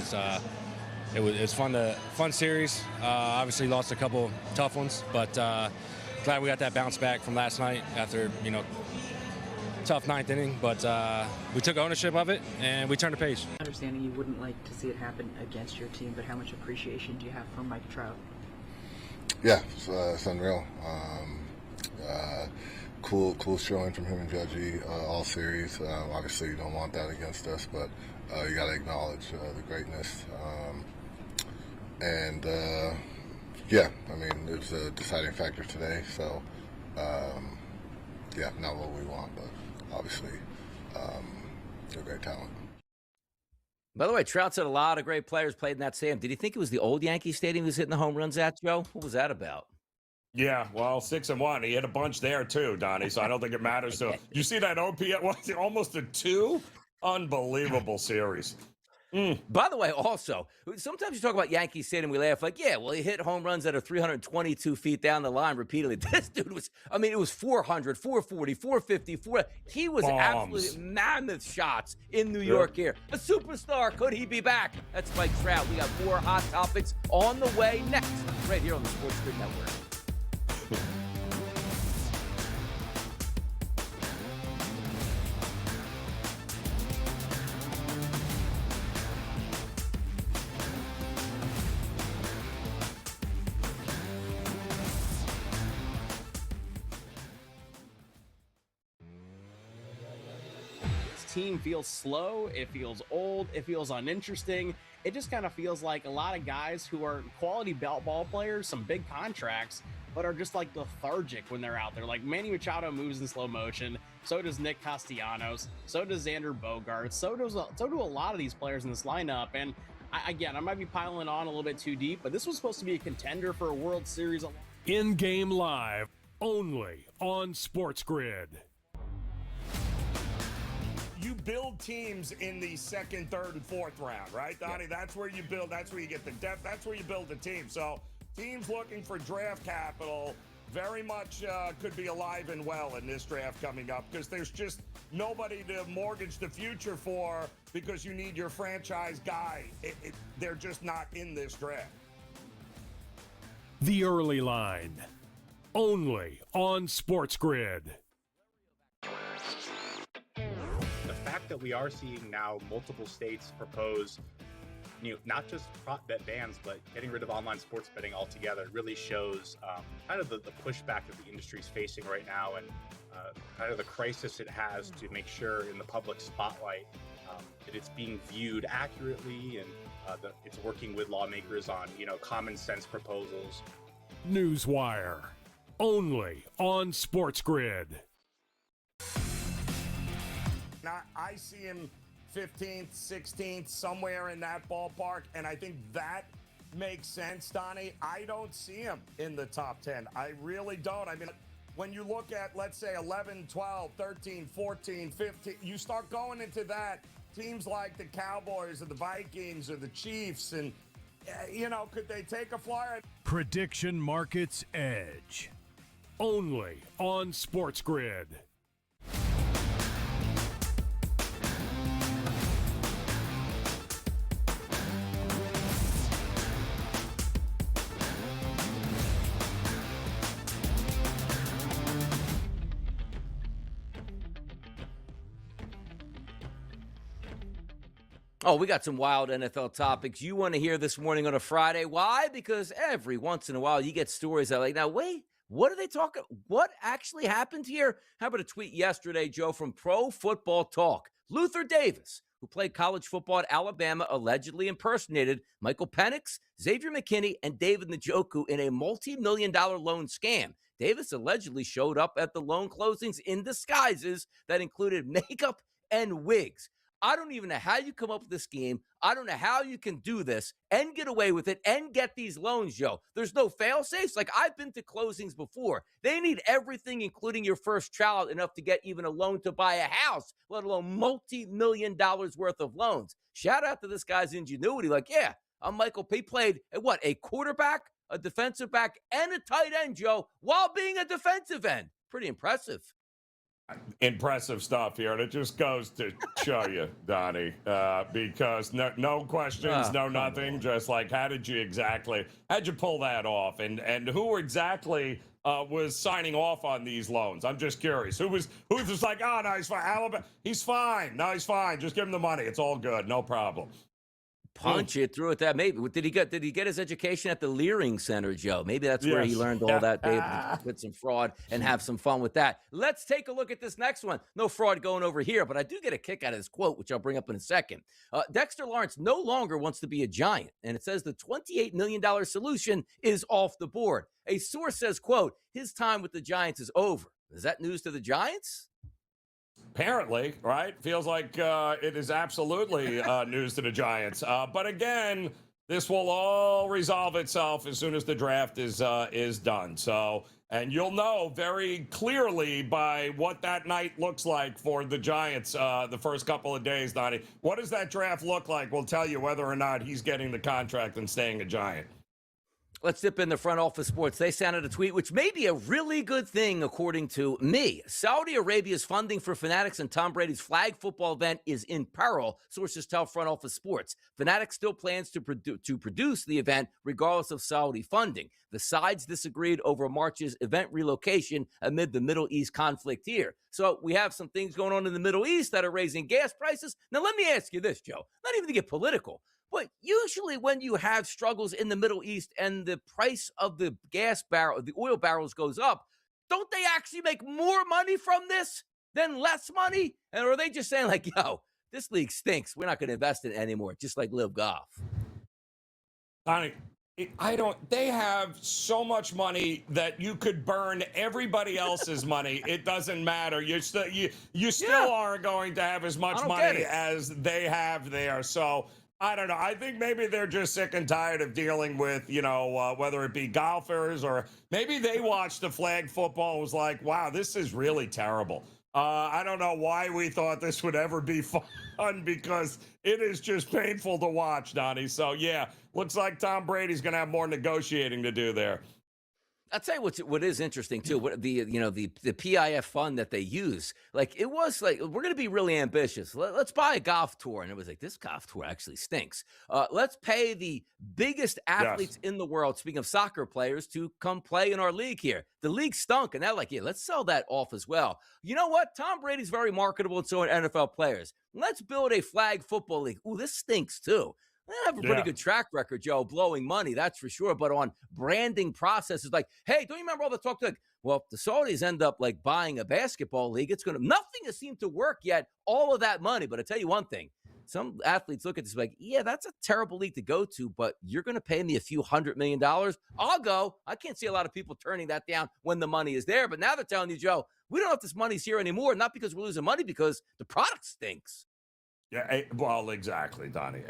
It was fun series. Obviously lost a couple tough ones, but glad we got that bounce back from last night after, tough 9th inning, but we took ownership of it and we turned the page. Understanding you wouldn't like to see it happen against your team, but how much appreciation do you have for Mike Trout? Yeah, it's unreal. Cool showing from him and Judgy all series. Obviously, you don't want that against us, but you got to acknowledge the greatness. It was a deciding factor today. So, not what we want, but obviously, a great talent. By the way, Trout said a lot of great players played in that stadium. Did he think it was the old Yankee Stadium he was hitting the home runs at, Joe? What was that about? Yeah, well, 6-1. He hit a bunch there too, Donnie. So I don't think it matters. So you see that OPS? Was it almost a 2? Unbelievable series. By the way, also, sometimes you talk about Yankee Stadium, we laugh like, yeah, well, he hit home runs that are 322 feet down the line repeatedly. This dude was, it was 400, 440, 450, he was absolutely mammoth shots in New York here. A superstar, could he be back? That's Mike Trout. We got more hot topics on the way next, right here on the SportsGrid Network. Team feels slow, it feels old, it feels uninteresting. It just kind of feels like a lot of guys who are quality ball players, some big contracts, but are just like lethargic when they're out there. Like Manny Machado moves in slow motion, so does Nick Castellanos, so does Xander Bogaerts, so do a lot of these players in this lineup. And I might be piling on a little bit too deep, but this was supposed to be a contender for a World Series. In-game live, only on SportsGrid. You build teams in the 2nd, 3rd, and 4th round, right, Donnie? Yeah. That's where you build. That's where you get the depth. That's where you build the team. So teams looking for draft capital very much could be alive and well in this draft coming up because there's just nobody to mortgage the future for because you need your franchise guy. They're just not in this draft. The early line, only on SportsGrid. The fact that we are seeing now multiple states propose, not just prop bet bans, but getting rid of online sports betting altogether really shows kind of the pushback that the industry is facing right now and kind of the crisis it has to make sure in the public spotlight that it's being viewed accurately and that it's working with lawmakers on, common sense proposals. Newswire, only on SportsGrid. I see him 15th, 16th, somewhere in that ballpark, and I think that makes sense, Donnie. I don't see him in the top 10. I really don't. I mean, when you look at, let's say, 11, 12, 13, 14, 15, you start going into that, teams like the Cowboys or the Vikings or the Chiefs, and, could they take a flyer? Prediction Markets Edge, only on SportsGrid. Oh, we got some wild NFL topics you want to hear this morning on a Friday. Why? Because every once in a while you get stories that are like, now wait, what are they talking? What actually happened here? How about a tweet yesterday, Joe, from Pro Football Talk? Luther Davis, who played college football at Alabama, allegedly impersonated Michael Penix, Xavier McKinney, and David Njoku in a multi-million-dollar loan scam. Davis allegedly showed up at the loan closings in disguises that included makeup and wigs. I don't even know how you come up with this scheme. I don't know how you can do this and get away with it and get these loans, Joe. There's no fail-safes. Like, I've been to closings before. They need everything, including your first child, enough to get even a loan to buy a house, let alone multi-million dollars worth of loans. Shout out to this guy's ingenuity. Like, yeah, I'm Michael P. Played a quarterback, a defensive back, and a tight end, Joe, while being a defensive end. Pretty impressive. Impressive stuff here, and it just goes to show you, Donnie, because no questions, no nothing, just like how'd you pull that off, and who exactly was signing off on these loans? I'm just curious. Who's just like, oh no, he's fine, Alabama, he's fine, no, he's fine, just give him the money, it's all good, no problem. Punch it through at that. Maybe did he get his education at the Leering Center, Joe? Maybe that's where he learned all that. Maybe with some fraud and have some fun with that. Let's take a look at this next one. No fraud going over here, but I do get a kick out of this quote, which I'll bring up in a second. Dexter Lawrence no longer wants to be a Giant, and it says the $28 million solution is off the board. A source says, quote, his time with the Giants is over. Is that news to the Giants? Apparently, right? Feels like it is absolutely news to the Giants. But again, this will all resolve itself as soon as the draft is done. So, and you'll know very clearly by what that night looks like for the Giants the first couple of days, Donnie. What does that draft look like? We'll tell you whether or not he's getting the contract and staying a Giant. Let's dip in the front office sports. They sent out a tweet, which may be a really good thing, according to me. Saudi Arabia's funding for Fanatics and Tom Brady's flag football event is in peril, sources tell front office sports. Fanatics still plans to produce the event regardless of Saudi funding. The sides disagreed over March's event relocation amid the Middle East conflict here. So we have some things going on in the Middle East that are raising gas prices. Now, let me ask you this, Joe, not even to get political. But usually when you have struggles in the Middle East and the price of the the oil barrels goes up, don't they actually make more money from this than less money? And are they just saying like, yo, this league stinks, we're not going to invest in it anymore, just like Live Golf? Donnie, they have so much money that you could burn everybody else's money. It doesn't matter. You still aren't going to have as much money as they have there. So I don't know. I think maybe they're just sick and tired of dealing with, whether it be golfers or maybe they watched the flag football and was like, wow, this is really terrible. I don't know why we thought this would ever be fun because it is just painful to watch, Donnie. So, yeah, looks like Tom Brady's going to have more negotiating to do there. I'll tell you what is interesting too. What the PIF fund that they use, like it was like we're going to be really ambitious. Let's buy a golf tour, and it was like this golf tour actually stinks. Let's pay the biggest athletes in the world. Speaking of soccer players, to come play in our league here. The league stunk, and they're like, yeah, let's sell that off as well. You know what? Tom Brady's very marketable, and so are NFL players. Let's build a flag football league. Ooh, this stinks too. They have a pretty good track record, Joe, blowing money, that's for sure. But on branding processes, like, hey, don't you remember all the talk? Like, well, if the Saudis end up like buying a basketball league, nothing has seemed to work yet. All of that money. But I tell you one thing, some athletes look at this like, yeah, that's a terrible league to go to, but you're going to pay me a few $100 million. I'll go. I can't see a lot of people turning that down when the money is there. But now they're telling you, Joe, we don't know if this money's here anymore, not because we're losing money, because the product stinks. Yeah, well, exactly, Donnie.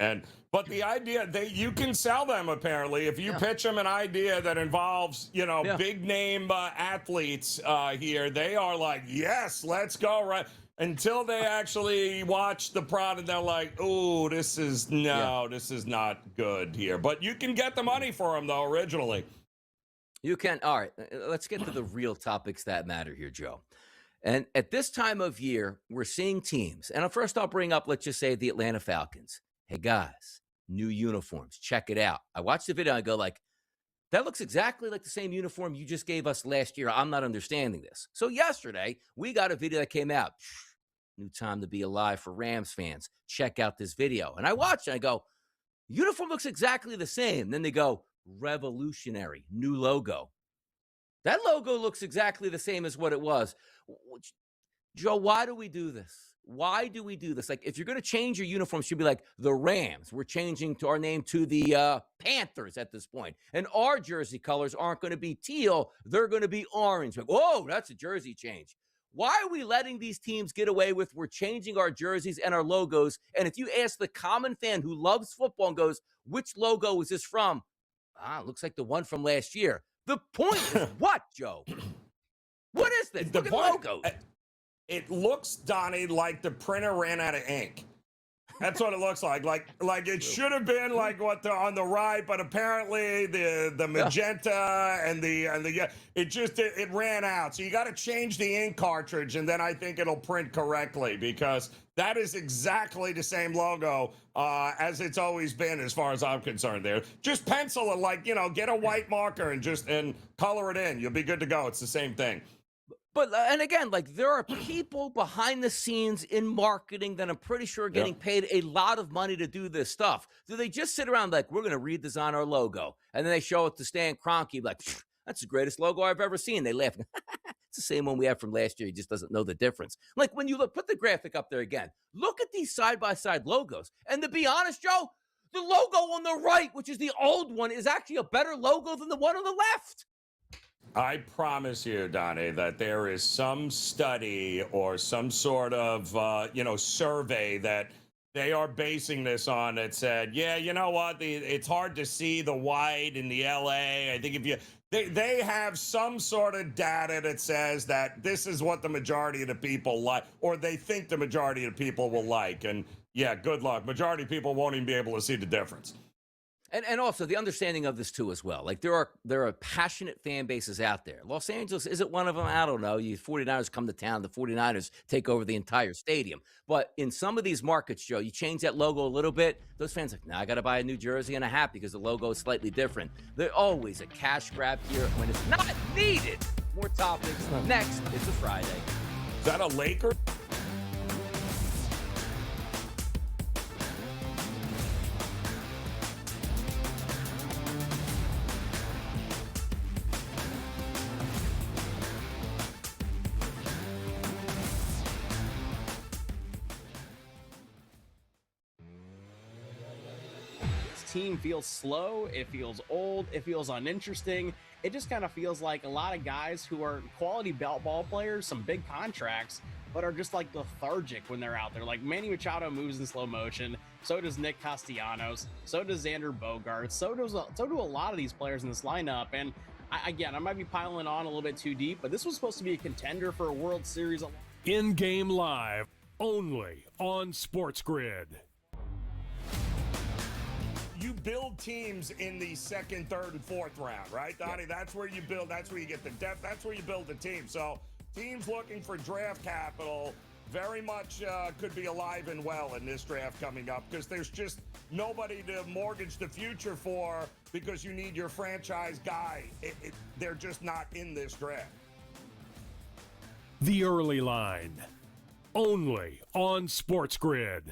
But the idea you can sell them apparently if you pitch them an idea that involves big name athletes here. They are like, yes, let's go, right? Until they actually watch the product, they're like, oh, this is not good here. But you can get the money for them though originally. You can. All right, let's get to the real topics that matter here, Joe. And at this time of year, we're seeing teams. And first I'll bring up, let's just say, the Atlanta Falcons. Hey, guys, new uniforms. Check it out. I watched the video and I go like, that looks exactly like the same uniform you just gave us last year. I'm not understanding this. So yesterday, we got a video that came out. New time to be alive for Rams fans. Check out this video. And I watch and I go, uniform looks exactly the same. Then they go, revolutionary, new logo. That logo looks exactly the same as what it was. Joe, why do we do this? Why do we do this? Like, if you're going to change your uniform, it should be like the Rams. We're changing to our name to the Panthers at this point. And our jersey colors aren't going to be teal. They're going to be orange. Like, whoa, that's a jersey change. Why are we letting these teams get away with we're changing our jerseys and our logos? And if you ask the common fan who loves football and goes, which logo is this from? It looks like the one from last year. The point is what, Joe? What is this? Look at the logos. It looks, Donnie, like the printer ran out of ink. That's what it looks like. Like it should have been like on the right, but apparently the magenta and the it ran out. So you got to change the ink cartridge, and then I think it'll print correctly, because that is exactly the same logo as it's always been, as far as I'm concerned. There, just pencil it, get a white marker and color it in. You'll be good to go. It's the same thing. But, and again, there are people behind the scenes in marketing that I'm pretty sure are getting paid a lot of money to do this stuff. Do they just sit around like, we're going to redesign our logo? And then they show it to Stan Kroenke, like, that's the greatest logo I've ever seen. They laugh. It's the same one we had from last year. He just doesn't know the difference. Like, when you put the graphic up there again, look at these side-by-side logos. And to be honest, Joe, the logo on the right, which is the old one, is actually a better logo than the one on the left. I promise you, Donnie, that there is some study or some sort of, survey that they are basing this on that said, yeah, you know what, it's hard to see the white in the LA. I think they have some sort of data that says that this is what the majority of the people like, or they think the majority of the people will like. And yeah, good luck. Majority of people won't even be able to see the difference. And also the understanding of this too as well. Like, there are passionate fan bases out there. Los Angeles isn't one of them. I don't know. You 49ers come to town, the 49ers take over the entire stadium. But in some of these markets, Joe, you change that logo a little bit, those fans are like, now I got to buy a new jersey and a hat because the logo is slightly different. They're always a cash grab here when it's not needed. More topics next. It's a Friday. Is that a Laker? Team feels slow, it feels old, it feels uninteresting. It just kind of feels like a lot of guys who are quality ball players, some big contracts, but are just like lethargic when they're out there. Like, Manny Machado moves in slow motion, so does Nick Castellanos, so does Xander Bogaerts, so do a lot of these players in this lineup. And I might be piling on a little bit too deep, but this was supposed to be a contender for a World Series. In-game live, only on SportsGrid. You build teams in the second, third, and fourth round, right, Donnie? Yeah. That's where you build. That's where you get the depth. That's where you build the team. So teams looking for draft capital very much could be alive and well in this draft coming up, because there's just nobody to mortgage the future for, because you need your franchise guy. They're just not in this draft. The early line, only on SportsGrid.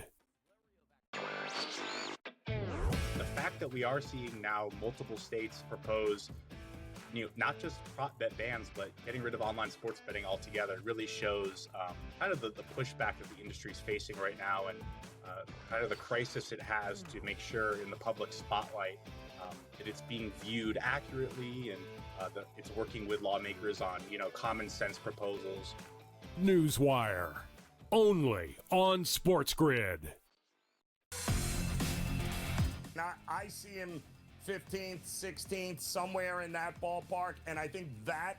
The fact that we are seeing now multiple states propose, not just prop bet bans, but getting rid of online sports betting altogether, really shows kind of the pushback that the industry is facing right now, and kind of the crisis it has to make sure in the public spotlight that it's being viewed accurately, and that it's working with lawmakers on common sense proposals. Newswire, only on SportsGrid. Now, I see him 15th, 16th, somewhere in that ballpark, and I think that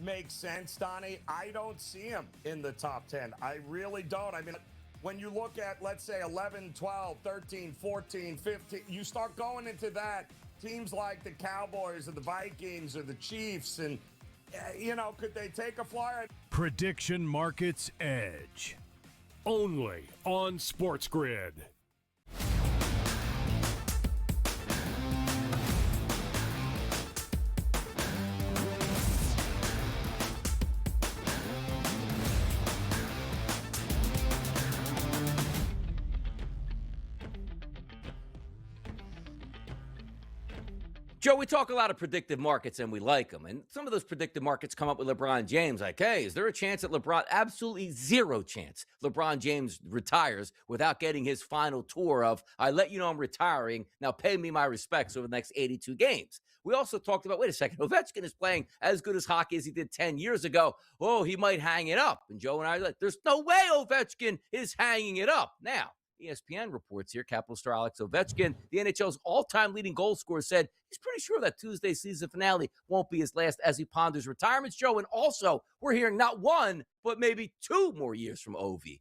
makes sense, Donnie. I don't see him in the top 10. I really don't. I mean, when you look at, let's say, 11, 12, 13, 14, 15, you start going into that, teams like the Cowboys or the Vikings or the Chiefs, and, could they take a flyer? Prediction Markets Edge, only on SportsGrid. Joe, we talk a lot of predictive markets and we like them. And some of those predictive markets come up with LeBron James. Like, hey, is there a chance that LeBron, absolutely zero chance, LeBron James retires without getting his final tour of, I let you know I'm retiring. Now pay me my respects over the next 82 games. We also talked about, wait a second, Ovechkin is playing as good as hockey as he did 10 years ago. Oh, he might hang it up. And Joe and I are like, there's no way Ovechkin is hanging it up. Now, ESPN reports here, Capital star Alex Ovechkin, the NHL's all-time leading goal scorer, said he's pretty sure that Tuesday's season finale won't be his last as he ponders retirement, Joe. And also, we're hearing not one, but maybe 2 more years from Ovi.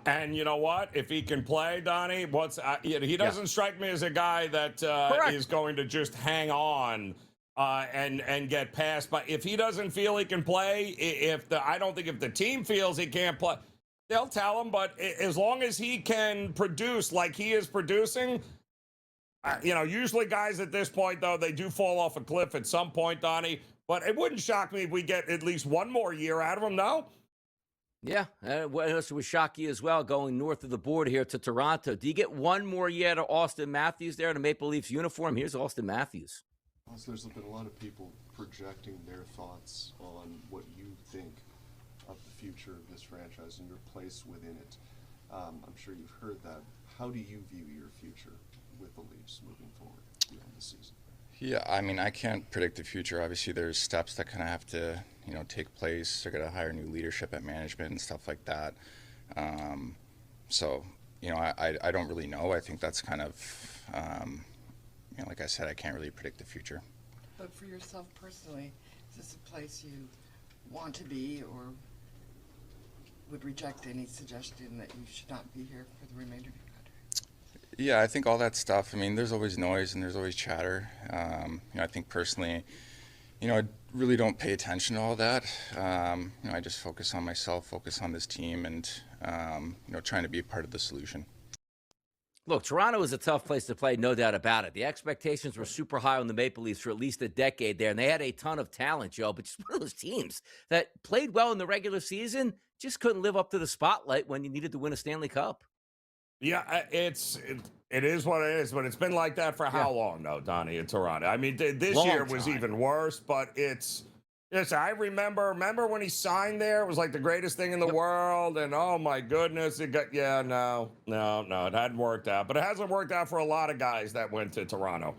And you know what? If he can play, Donnie, he doesn't strike me as a guy that is going to just hang on and get past. But if he doesn't feel he can play, I don't think if the team feels he can't play, they'll tell him. But as long as he can produce like he is producing, usually guys at this point, though, they do fall off a cliff at some point, Donnie. But it wouldn't shock me if we get at least 1 more year out of him, no? Yeah, what else would shock you as well, going north of the border here to Toronto? Do you get 1 more year to Austin Matthews there in a Maple Leafs uniform? Here's Austin Matthews. Also, there's been a lot of people projecting their thoughts on what you think of the future of this franchise and your place within it. I'm sure you've heard that. How do you view your future with the Leafs moving forward beyond the season? Yeah, I mean, I can't predict the future. Obviously, there's steps that kind of have to, take place. They're going to hire new leadership at management and stuff like that. So, I don't really know. I think that's kind of, like I said, I can't really predict the future. But for yourself personally, is this a place you want to be or would reject any suggestion that you should not be here for the remainder of your contract? Yeah, I think all that stuff, I mean, there's always noise and there's always chatter. I think personally, I really don't pay attention to all that. I just focus on myself, focus on this team, and, trying to be a part of the solution. Look, Toronto is a tough place to play, no doubt about it. The expectations were super high on the Maple Leafs for at least a decade there, and they had a ton of talent, Joe, but just one of those teams that played well in the regular season, just couldn't live up to the spotlight when you needed to win a Stanley Cup. Yeah, it is what it is, but it's been like that for how long, though, Donnie, in Toronto? I mean, this year was even worse, but I remember when he signed there, it was like the greatest thing in the world, and oh my goodness, it hadn't worked out. But it hasn't worked out for a lot of guys that went to Toronto.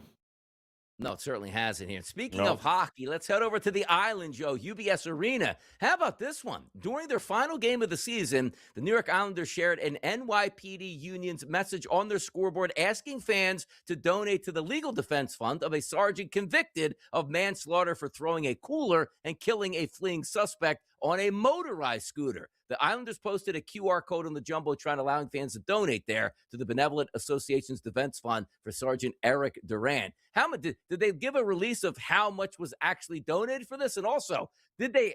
No, it certainly hasn't here. Speaking of hockey, let's head over to the island, Joe, UBS Arena. How about this one? During their final game of the season, the New York Islanders shared an NYPD union's message on their scoreboard asking fans to donate to the legal defense fund of a sergeant convicted of manslaughter for throwing a cooler and killing a fleeing suspect on a motorized scooter. The Islanders posted a QR code on the Jumbotron allowing fans to donate there to the Benevolent Association's Defense Fund for Sergeant Eric Duran. How much did they give a release of how much was actually donated for this? And also, did they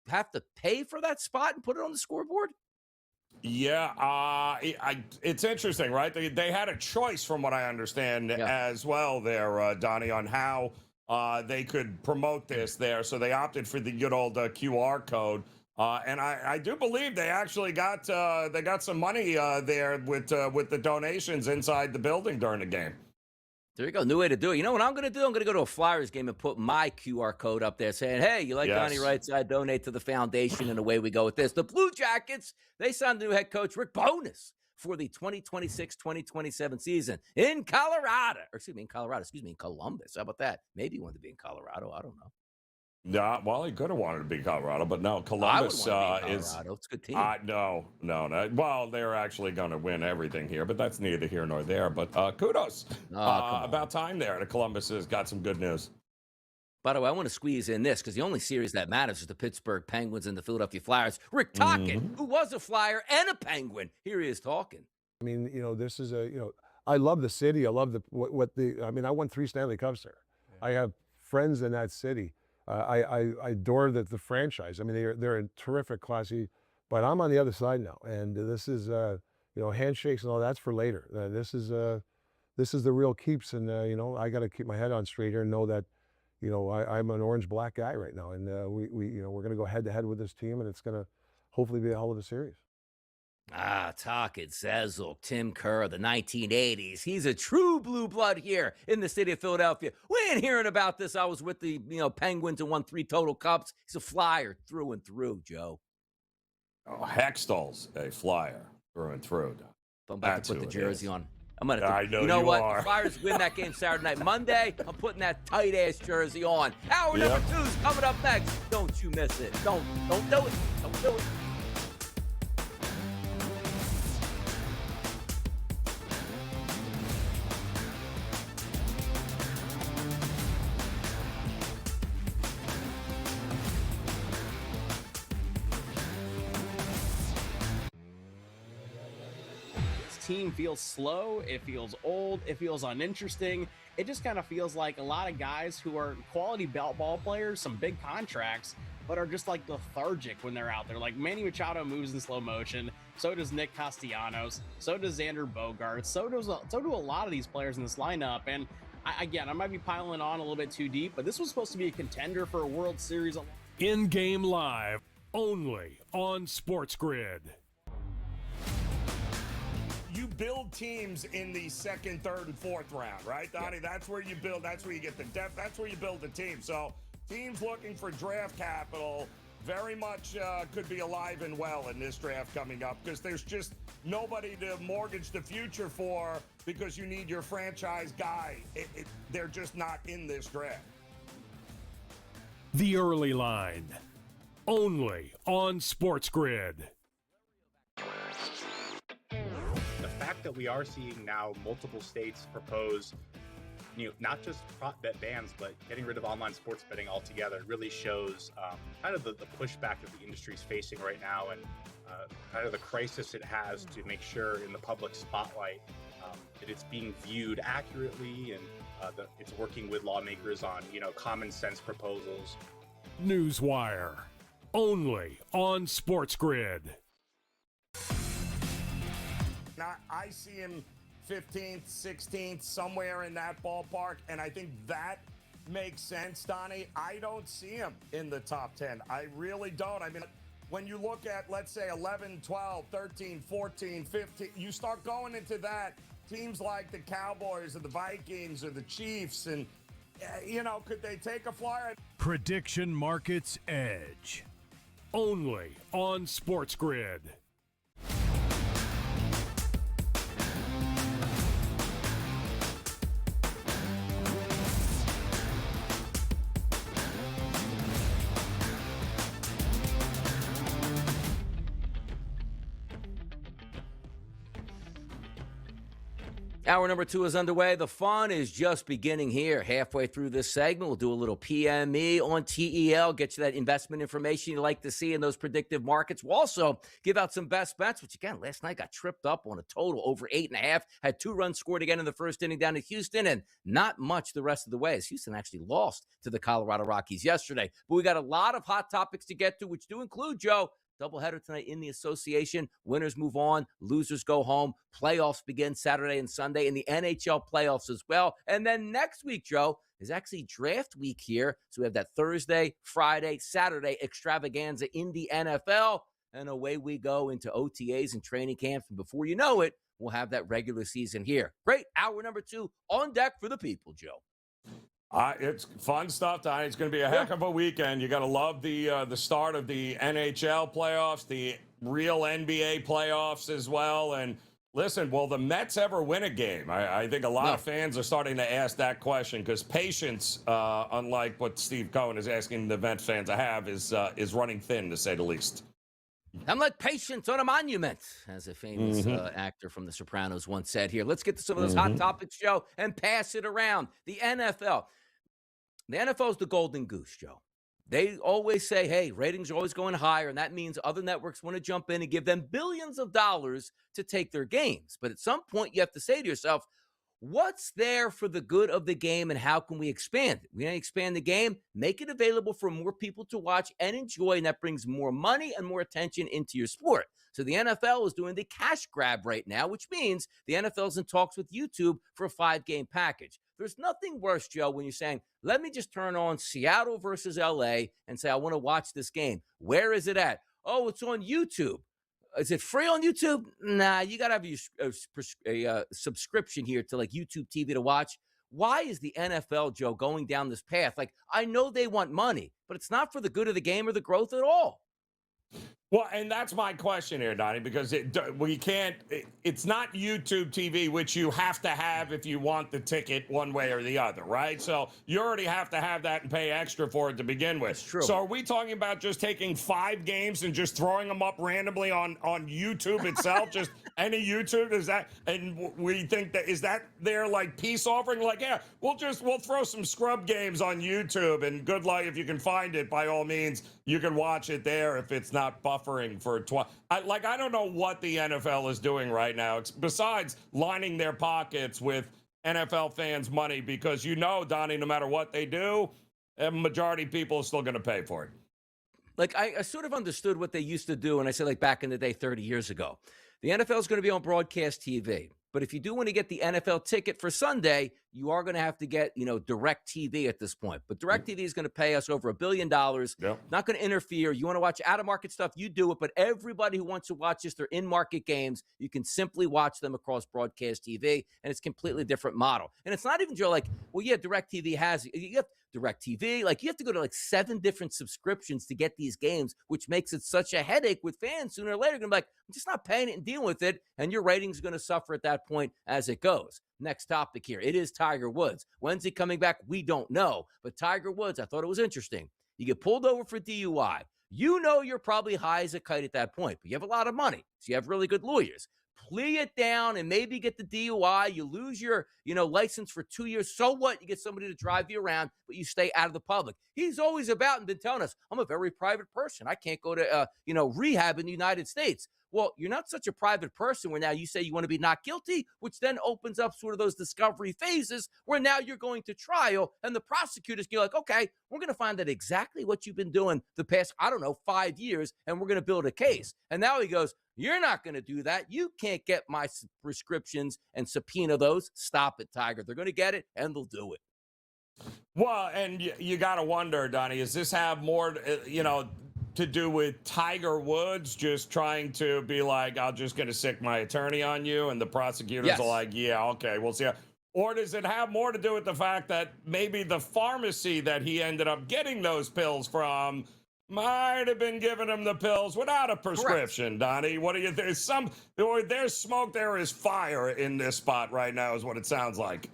have to pay for that spot and put it on the scoreboard? Yeah, it's interesting, right? They had a choice, from what I understand, as well there, Donnie, on how they could promote this there. So they opted for the good old QR code. And I do believe they actually got some money there with the donations inside the building during the game. There you go. New way to do it. You know what I'm going to do? I'm going to go to a Flyers game and put my QR code up there saying, hey, you like Donnie Rightside, donate to the foundation, and away we go with this. The Blue Jackets, they signed new head coach Rick Bowness for the 2026-2027 season in Colorado. In Columbus. How about that? Maybe he wanted to be in Colorado. I don't know. No, well, he could have wanted to be Colorado, but no, Columbus is Colorado. It's a good team. No. Well, they're actually going to win everything here, but that's neither here nor there. But kudos. About time there. The Columbus has got some good news. By the way, I want to squeeze in this because the only series that matters is the Pittsburgh Penguins and the Philadelphia Flyers. Rick Tocchet, who was a Flyer and a Penguin, here he is talking. I mean, this is I love the city. I love I won 3 Stanley Cups there. I have friends in that city. I adore the franchise. I mean, they're in terrific classy, but I'm on the other side now, and this is handshakes and all that's for later. This is the real keeps, and I got to keep my head on straight here and know that I'm an orange-black guy right now, and we're going to go head-to-head with this team, and it's going to hopefully be a hell of a series. Talking Zezel, Tim Kerr, the 1980s. He's a true blue blood here in the city of Philadelphia. We ain't hearing about this. I was with the Penguins and won 3 total cups. He's a flyer through and through, Joe. Oh, Hextall's a flyer through and through. I'm about to put the jersey on. I'm gonna. I know you know what? are. The Flyers win that game Saturday night. Monday, I'm putting that tight ass jersey on. Hour number 2's coming up next. Don't you miss it. Don't do it. Don't do it. Team feels slow, it feels old, it feels uninteresting. It just kind of feels like a lot of guys who are quality ball players, some big contracts, but are just like lethargic when they're out there. Like Manny Machado moves in slow motion, so does Nick Castellanos, so does Xander Bogaerts, so do a lot of these players in this lineup. And I might be piling on a little bit too deep, but this was supposed to be a contender for a World Series. In-game live, only on SportsGrid. You build teams in the second, third, and fourth round, right, Donnie? Yeah. That's where you build. That's where you get the depth. That's where you build the team. So teams looking for draft capital very much could be alive and well in this draft coming up because there's just nobody to mortgage the future for because you need your franchise guy. They're just not in this draft. The early line, only on SportsGrid. The fact that we are seeing now multiple states propose, not just prop bet bans, but getting rid of online sports betting altogether really shows kind of the pushback that the industry is facing right now and kind of the crisis it has to make sure in the public spotlight that it's being viewed accurately and that it's working with lawmakers on, common sense proposals. Newswire, only on SportsGrid. Now, I see him 15th, 16th, somewhere in that ballpark, and I think that makes sense, Donnie. I don't see him in the top 10. I really don't. I mean, when you look at, let's say, 11, 12, 13, 14, 15, you start going into that, teams like the Cowboys or the Vikings or the Chiefs, and, could they take a flyer? Prediction Markets Edge, only on SportsGrid. Hour number 2 is underway. The fun is just beginning here. Halfway through this segment, we'll do a little PME on TEL, get you that investment information you like to see in those predictive markets. We'll also give out some best bets, which again, last night got tripped up on a total over 8.5. Had 2 runs scored again in the first inning down in Houston, and not much the rest of the way as Houston actually lost to the Colorado Rockies yesterday. But we got a lot of hot topics to get to, which do include, Joe, doubleheader tonight in the association. Winners move on, losers go home. Playoffs begin Saturday and Sunday in the NHL playoffs as well. And then next week, Joe, is actually draft week here. So we have that Thursday, Friday, Saturday extravaganza in the NFL. And away we go into OTAs and training camps. And before you know it, we'll have that regular season here. Great. Hour number 2 on deck for the people, Joe. It's fun stuff, Donnie. It's going to be a heck of a weekend. You're going to love the start of the NHL playoffs, the real NBA playoffs as well. And listen, will the Mets ever win a game? I think a lot of fans are starting to ask that question because patience, unlike what Steve Cohen is asking the Mets fans to have, is running thin, to say the least. I'm like patience on a monument, as a famous actor from The Sopranos once said here. Let's get to some of those hot topics, Joe, and pass it around. The NFL. The NFL is the golden goose, Joe. They always say, hey, ratings are always going higher, and that means other networks want to jump in and give them billions of dollars to take their games. But at some point, you have to say to yourself, what's there for the good of the game, and how can we expand it? We can expand the game, make it available for more people to watch and enjoy, and that brings more money and more attention into your sport. So the NFL is doing the cash grab right now, which means the NFL is in talks with YouTube for a 5-game package. There's nothing worse, Joe, when you're saying, let me just turn on Seattle versus LA and say, I want to watch this game. Where is it at? Oh, it's on YouTube. Is it free on YouTube? Nah, you got to have a subscription here to like YouTube TV to watch. Why is the NFL, Joe, going down this path? Like, I know they want money, but it's not for the good of the game or the growth at all. Well, and that's my question here, Donnie, because it's not YouTube TV, which you have to have if you want the ticket one way or the other, right? So you already have to have that and pay extra for it to begin with. That's true. So are we talking about just taking 5 games and just throwing them up randomly on YouTube itself? Just any YouTube? Is that, and we think that, is that their like peace offering? Like, yeah, we'll throw some scrub games on YouTube, and good luck if you can find it, by all means. You can watch it there if it's not buffering for I don't know what the NFL is doing right now, besides lining their pockets with NFL fans' money, because Donnie, no matter what they do, a majority of people are still going to pay for it. Like, I sort of understood what they used to do, and I said, like, back in the day, 30 years ago. The NFL is going to be on broadcast TV. But if you do want to get the NFL ticket for Sunday, you are going to have to get, direct TV at this point. But direct TV is going to pay us over $1 billion. Yep. Not going to interfere. You want to watch out-of-market stuff, you do it. But everybody who wants to watch just their in-market games, you can simply watch them across broadcast TV, and it's a completely different model. And it's not even, Joe, like, well, yeah, direct TV has – you have direct TV. Like, you have to go to, like, 7 different subscriptions to get these games, which makes it such a headache with fans. Sooner or later, you're going to be like, I'm just not paying it and dealing with it, and your ratings are going to suffer at that point as it goes. Next topic here. It is Tiger Woods. When's he coming back? We don't know. But Tiger Woods, I thought it was interesting. You get pulled over for DUI. You're probably high as a kite at that point, but you have a lot of money, so you have really good lawyers. Plea it down and maybe get the DUI. You lose your, license for 2 years. So what? You get somebody to drive you around, but you stay out of the public. He's always about and been telling us, I'm a very private person. I can't go to, rehab in the United States. Well, you're not such a private person where now you say you want to be not guilty, which then opens up sort of those discovery phases where now you're going to trial, and the prosecutors go like, okay, we're going to find out exactly what you've been doing the past, 5 years, and we're going to build a case. And now he goes, you're not going to do that. You can't get my prescriptions and subpoena those. Stop it, Tiger. They're going to get it, and they'll do it. Well, and you got to wonder, Donnie, does this have more, to do with Tiger Woods just trying to be like, I'm just going to sick my attorney on you, and the prosecutors are like, yeah, okay, we'll see. Or does it have more to do with the fact that maybe the pharmacy that he ended up getting those pills from might have been giving him the pills without a prescription? Correct. Donnie, what do you think? There's smoke, there is fire in this spot right now is what it sounds like.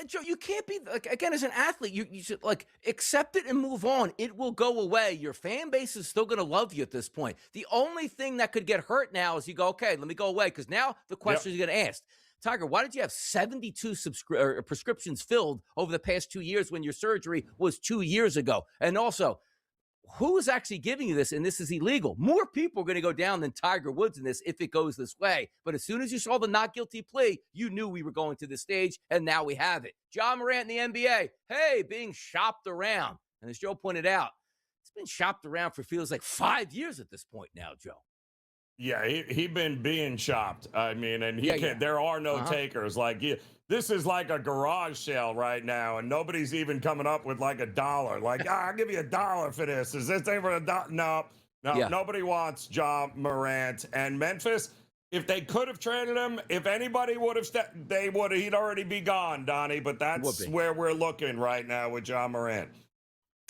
Joe, you can't be, like, again, as an athlete, you should, like, accept it and move on. It will go away. Your fan base is still going to love you at this point. The only thing that could get hurt now is you go, okay, let me go away, because now the question is going to ask, Tiger, why did you have 72 prescriptions filled over the past 2 years when your surgery was 2 years ago? And also, who is actually giving you this? And this is illegal. More people are going to go down than Tiger Woods in this if it goes this way. But as soon as you saw the not guilty plea, you knew we were going to this stage, and now we have it. Ja Morant in the NBA, hey, being shopped around. And as Joe pointed out, it's been shopped around for feels like 5 years at this point now, Joe. Yeah, he been being shopped. I mean, and there are no takers. Like, this is like a garage sale right now, and nobody's even coming up with like $1. Like, I'll give you $1 for this. Is this thing for $1? No, nobody wants Ja Morant. And Memphis, if they could have traded him, if anybody would have he'd already be gone, Donnie. But that's where we're looking right now with Ja Morant.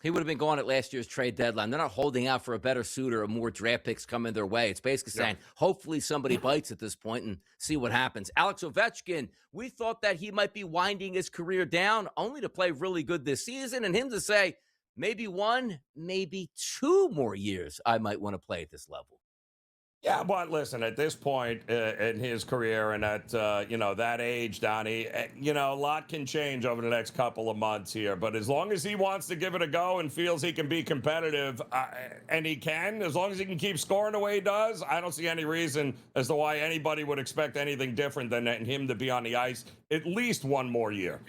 He would have been gone at last year's trade deadline. They're not holding out for a better suitor or more draft picks coming their way. It's basically saying, hopefully somebody bites at this point and see what happens. Alex Ovechkin, we thought that he might be winding his career down, only to play really good this season, and him to say, maybe 1, maybe 2 more years I might want to play at this level. Yeah, but listen, at this point in his career and at, that age, Donnie, a lot can change over the next couple of months here. But as long as he wants to give it a go and feels he can be competitive, and he can, as long as he can keep scoring the way he does, I don't see any reason as to why anybody would expect anything different than him to be on the ice at least 1 more year.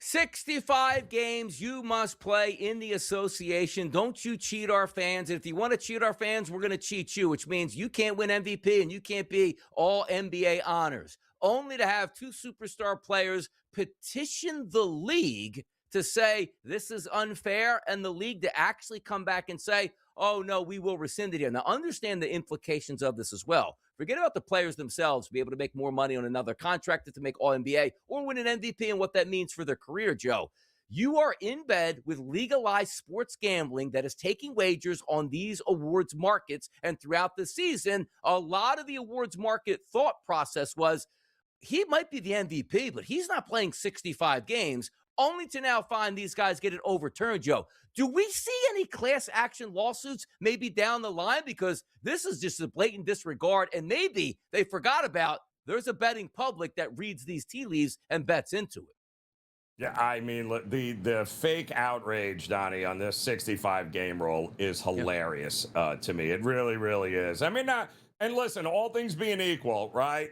65 games you must play in the association. Don't you cheat our fans. And if you want to cheat our fans, we're going to cheat you, which means you can't win MVP and you can't be all NBA honors. Only to have 2 superstar players petition the league to say this is unfair, and the league to actually come back and say, oh, no, we will rescind it here. Now, understand the implications of this as well. Forget about the players themselves to be able to make more money on another contract, to make All-NBA, or win an MVP and what that means for their career, Joe. You are in bed with legalized sports gambling that is taking wagers on these awards markets. And throughout the season, a lot of the awards market thought process was, he might be the MVP, but he's not playing 65 games, only to now find these guys get it overturned, Joe. Do we see any class action lawsuits maybe down the line? Because this is just a blatant disregard, and maybe they forgot about there's a betting public that reads these tea leaves and bets into it. Yeah, I mean, the fake outrage, Donnie, on this 65-game rule is hilarious to me. It really, really is. I mean, and listen, all things being equal, right?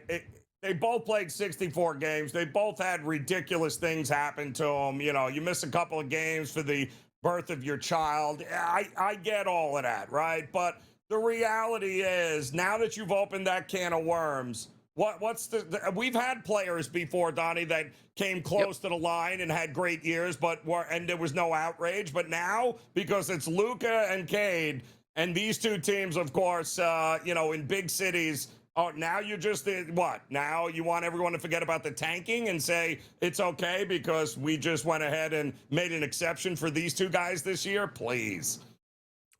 They both played 64 games. They both had ridiculous things happen to them. You know, you miss a couple of games for the birth of your child. I get all of that, right? But the reality is, now that you've opened that can of worms, what's we've had players before, Donnie, that came close to the line and had great years, and there was no outrage. But now, because it's Luka and Cade, and these two teams, of course, in big cities. Oh, now you just what? Now you want everyone to forget about the tanking and say it's okay because we just went ahead and made an exception for these two guys this year? Please.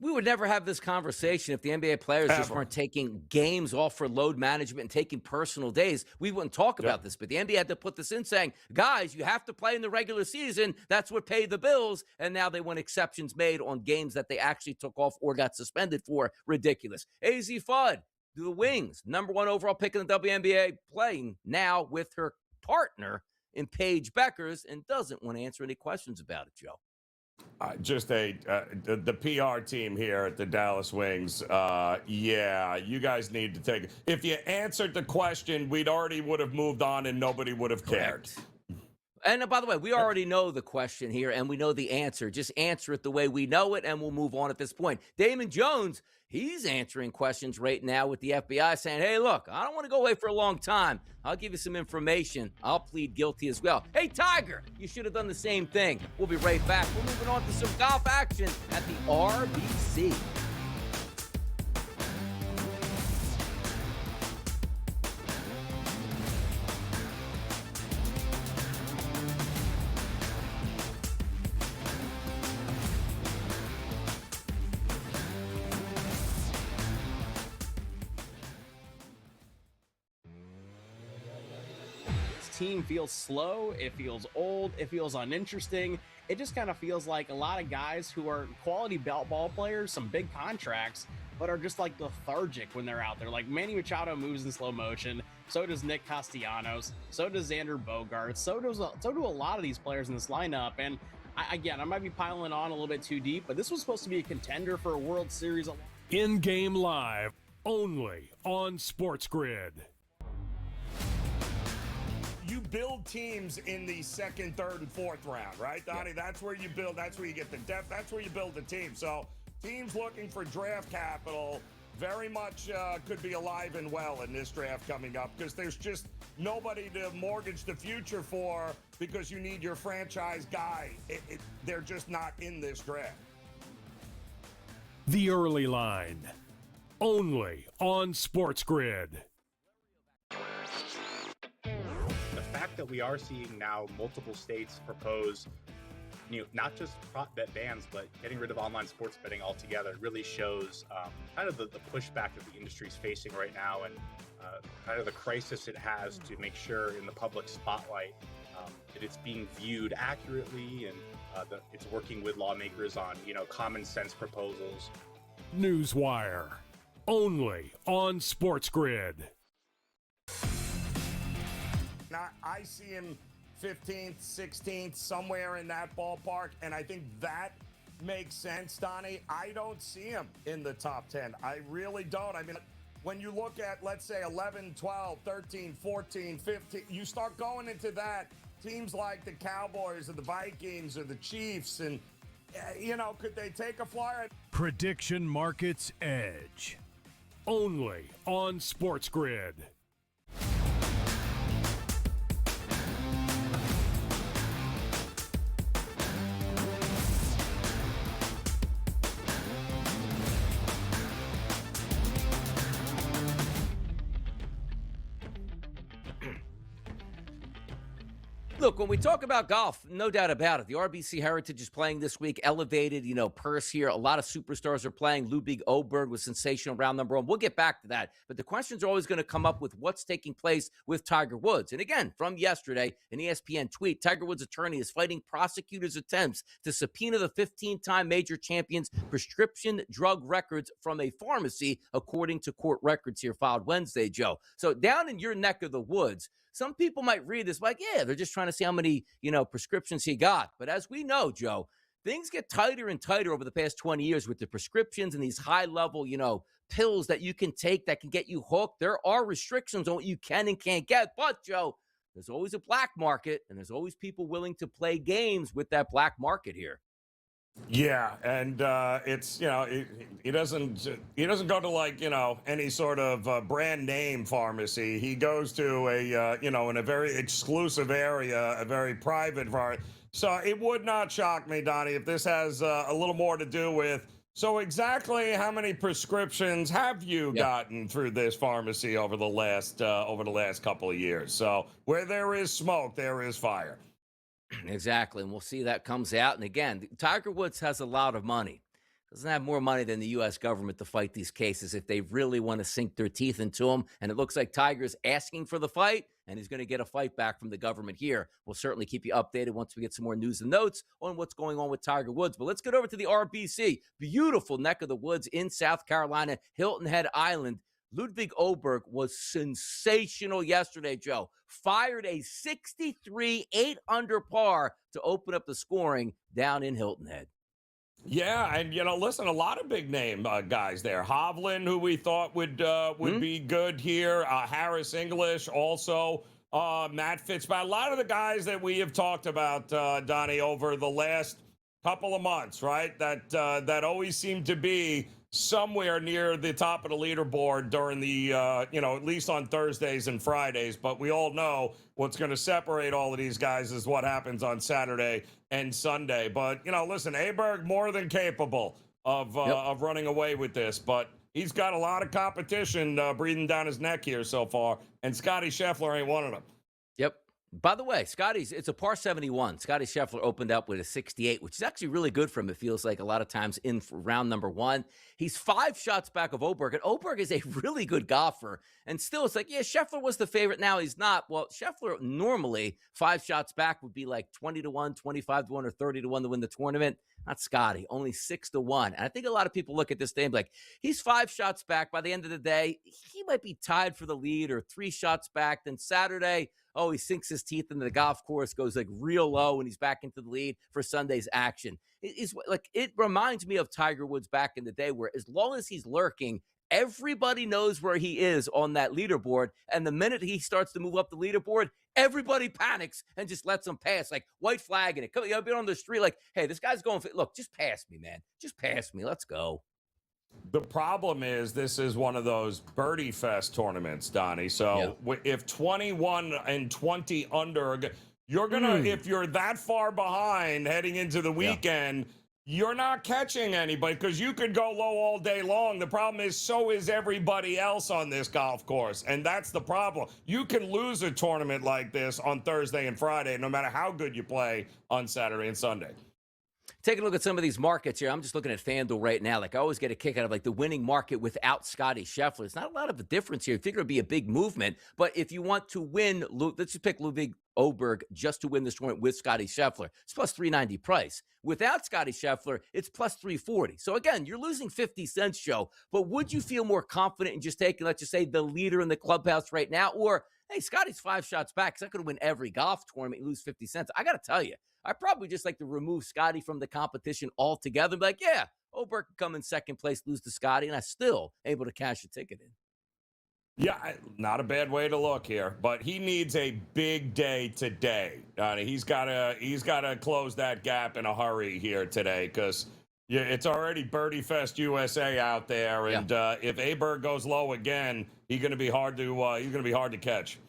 We would never have this conversation if the NBA players just weren't taking games off for load management and taking personal days. We wouldn't talk about this, but the NBA had to put this in saying, guys, you have to play in the regular season. That's what paid the bills. And now they want exceptions made on games that they actually took off or got suspended for. Ridiculous. AZ Fudd, the Wings, number 1 overall pick in the WNBA, playing now with her partner in Paige Beckers, and doesn't want to answer any questions about it, Joe. The PR team here at the Dallas Wings, you guys need to take it. If you answered the question, would have moved on and nobody would have cared. Correct. And by the way, we already know the question here, and we know the answer. Just answer it the way we know it, and we'll move on at this point. Damon Jones, he's answering questions right now with the FBI saying, hey, look, I don't want to go away for a long time. I'll give you some information. I'll plead guilty as well. Hey, Tiger, you should have done the same thing. We'll be right back. We're moving on to some golf action at the RBC. Team feels slow, it feels old, it feels uninteresting. It just kind of feels like a lot of guys who are quality ball players, some big contracts, but are just like lethargic when they're out there. Like Manny Machado moves in slow motion, so does Nick Castellanos, so does Xander Bogaerts, so do a lot of these players in this lineup. And I might be piling on a little bit too deep, but this was supposed to be a contender for a World Series. In-game live, only on SportsGrid. You build teams in the second, third, and fourth round, right, Donnie? Yeah. That's where you build. That's where you get the depth. That's where you build the team. So teams looking for draft capital very much could be alive and well in this draft coming up because there's just nobody to mortgage the future for because you need your franchise guy. They're just not in this draft. The early line, only on SportsGrid. The fact that we are seeing now multiple states propose, not just prop bet bans, but getting rid of online sports betting altogether really shows kind of the pushback that the industry is facing right now and kind of the crisis it has to make sure in the public spotlight that it's being viewed accurately and that it's working with lawmakers on, common sense proposals. Newswire, only on SportsGrid. I see him 15th, 16th, somewhere in that ballpark, and I think that makes sense, Donnie. I don't see him in the top 10. I really don't. I mean, when you look at, let's say, 11, 12, 13, 14, 15, you start going into that, teams like the Cowboys or the Vikings or the Chiefs, and, could they take a flyer? Prediction Markets Edge, only on SportsGrid. Look, when we talk about golf, no doubt about it. The RBC Heritage is playing this week. Elevated, purse here. A lot of superstars are playing. Ludwig Oberg was sensational round number one. We'll get back to that. But the questions are always going to come up with what's taking place with Tiger Woods. And again, from yesterday, an ESPN tweet, Tiger Woods' attorney is fighting prosecutors' attempts to subpoena the 15-time major champion's prescription drug records from a pharmacy, according to court records here filed Wednesday, Joe. So down in your neck of the woods, some people might read this like, yeah, they're just trying to see how many, prescriptions he got. But as we know, Joe, things get tighter and tighter over the past 20 years with the prescriptions and these high-level, pills that you can take that can get you hooked. There are restrictions on what you can and can't get. But, Joe, there's always a black market, and there's always people willing to play games with that black market here. Yeah, and it's he doesn't go to like any sort of brand name pharmacy. He goes to a in a very exclusive area, a very private part. So it would not shock me, Donnie, if this has a little more to do with. So exactly how many prescriptions have you gotten through this pharmacy over the last couple of years? So where there is smoke, there is fire. Exactly, and we'll see that comes out. And again, Tiger Woods has a lot of money. Doesn't have more money than the U.S. government to fight these cases if they really want to sink their teeth into them. And it looks like Tiger's asking for the fight, and he's going to get a fight back from the government here. We'll certainly keep you updated once we get some more news and notes on what's going on with Tiger Woods. But let's get over to the RBC. Beautiful neck of the woods in South Carolina, Hilton Head Island. Ludwig Oberg was sensational yesterday, Joe. Fired a 63 8-under par to open up the scoring down in Hilton Head. Yeah, and listen, a lot of big name guys there. Hovland, who we thought would be good here. Harris English, also Matt Fitzpatrick. A lot of the guys that we have talked about, Donnie, over the last couple of months, right? That always seem to be somewhere near the top of the leaderboard during the, at least on Thursdays and Fridays. But we all know what's going to separate all of these guys is what happens on Saturday and Sunday. But, listen, Aberg more than capable of running away with this. But he's got a lot of competition breathing down his neck here so far. And Scotty Scheffler ain't one of them. Yep. By the way, it's a par 71. Scotty Scheffler opened up with a 68, which is actually really good for him. It feels like a lot of times in round number one. He's 5 shots back of Oberg, and Oberg is a really good golfer. And still, it's like, yeah, Scheffler was the favorite. Now he's not. Well, Scheffler normally 5 shots back would be like 20-1, 25-1, or 30-1 to win the tournament. Not Scotty, only 6-1. And I think a lot of people look at this thing like he's 5 shots back. By the end of the day, he might be tied for the lead or 3 shots back. Then Saturday, he sinks his teeth into the golf course, goes like real low, and he's back into the lead for Sunday's action. It reminds me of Tiger Woods back in the day, where as long as he's lurking, everybody knows where he is on that leaderboard. And the minute he starts to move up the leaderboard, everybody panics and just lets him pass, like white flagging it. You've been on the street like, hey, this guy's going for, look, just pass me, man. Just pass me. Let's go. The problem is this is one of those birdie fest tournaments, Donnie. So if 21 and 20 under, you're going to, if you're that far behind heading into the weekend, you're not catching anybody because you could go low all day long. The problem is so is everybody else on this golf course. And that's the problem. You can lose a tournament like this on Thursday and Friday, no matter how good you play on Saturday and Sunday. Take a look at some of these markets here. I'm just looking at FanDuel right now. Like, I always get a kick out of like the winning market without Scotty Scheffler. It's not a lot of a difference here. I figure it'd be a big movement. But if you want to win, let's just pick Ludwig Oberg just to win this tournament with Scotty Scheffler. It's plus 390 price. Without Scotty Scheffler, it's plus 340. So again, you're losing 50 cents, Joe. But would you feel more confident in just taking, let's just say, the leader in the clubhouse right now? Or, hey, Scotty's 5 shots back because I could win every golf tournament and lose 50 cents. I got to tell you, I probably just like to remove Scotty from the competition altogether and be like, yeah, Oberg can come in second place, lose to Scotty, and I still able to cash a ticket in. Yeah, not a bad way to look here, but he needs a big day today. He's got to close that gap in a hurry here today because it's already Birdie Fest USA out there, and if Aberg goes low again, he's going to be hard to catch.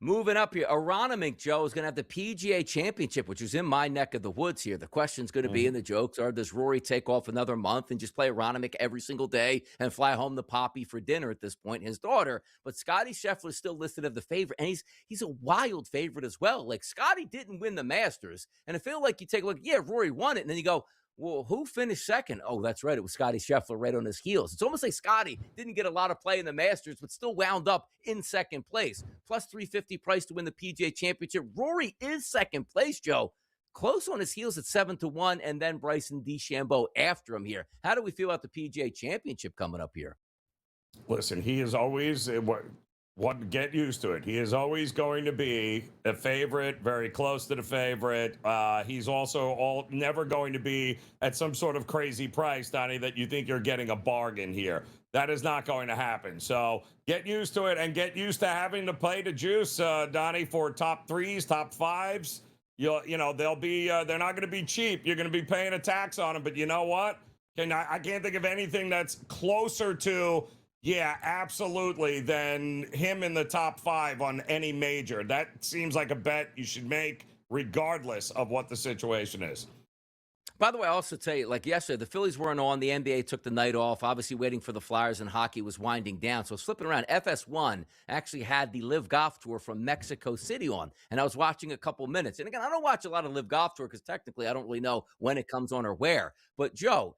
Moving up here, Aronimink, Joe, is going to have the PGA Championship, which is in my neck of the woods here. The question's going to be, and the jokes are, does Rory take off another month and just play Aronimink every single day and fly home to Poppy for dinner at this point, his daughter? But Scotty Scheffler is still listed as the favorite, and he's a wild favorite as well. Like, Scotty didn't win the Masters, and I feel like you take a look, yeah, Rory won it, and then you go, well, who finished second? Oh, that's right. It was Scotty Scheffler right on his heels. It's almost like Scotty didn't get a lot of play in the Masters, but still wound up in second place. Plus 350 price to win the PGA Championship. Rory is second place, Joe. Close on his heels at 7-1, and then Bryson DeChambeau after him here. How do we feel about the PGA Championship coming up here? Listen, he is always get used to it. He is always going to be a favorite, very close to the favorite. He's also never going to be at some sort of crazy price, Donnie, that you think you're getting a bargain here. That is not going to happen. So get used to it and get used to having to play the juice, Donnie, for top threes, top fives. You know, they'll be they're not going to be cheap. You're going to be paying a tax on them. But you know what? I can't think of anything that's closer to, yeah, absolutely, than him in the top five on any major. That seems like a bet you should make regardless of what the situation is. By the way, I'll also tell you, like yesterday, the Phillies weren't on. The NBA took the night off, obviously waiting for the Flyers, and hockey was winding down. So I was flipping around. FS1 actually had the Live Golf Tour from Mexico City on, and I was watching a couple minutes. And again, I don't watch a lot of Live Golf Tour because technically I don't really know when it comes on or where. But, Joe,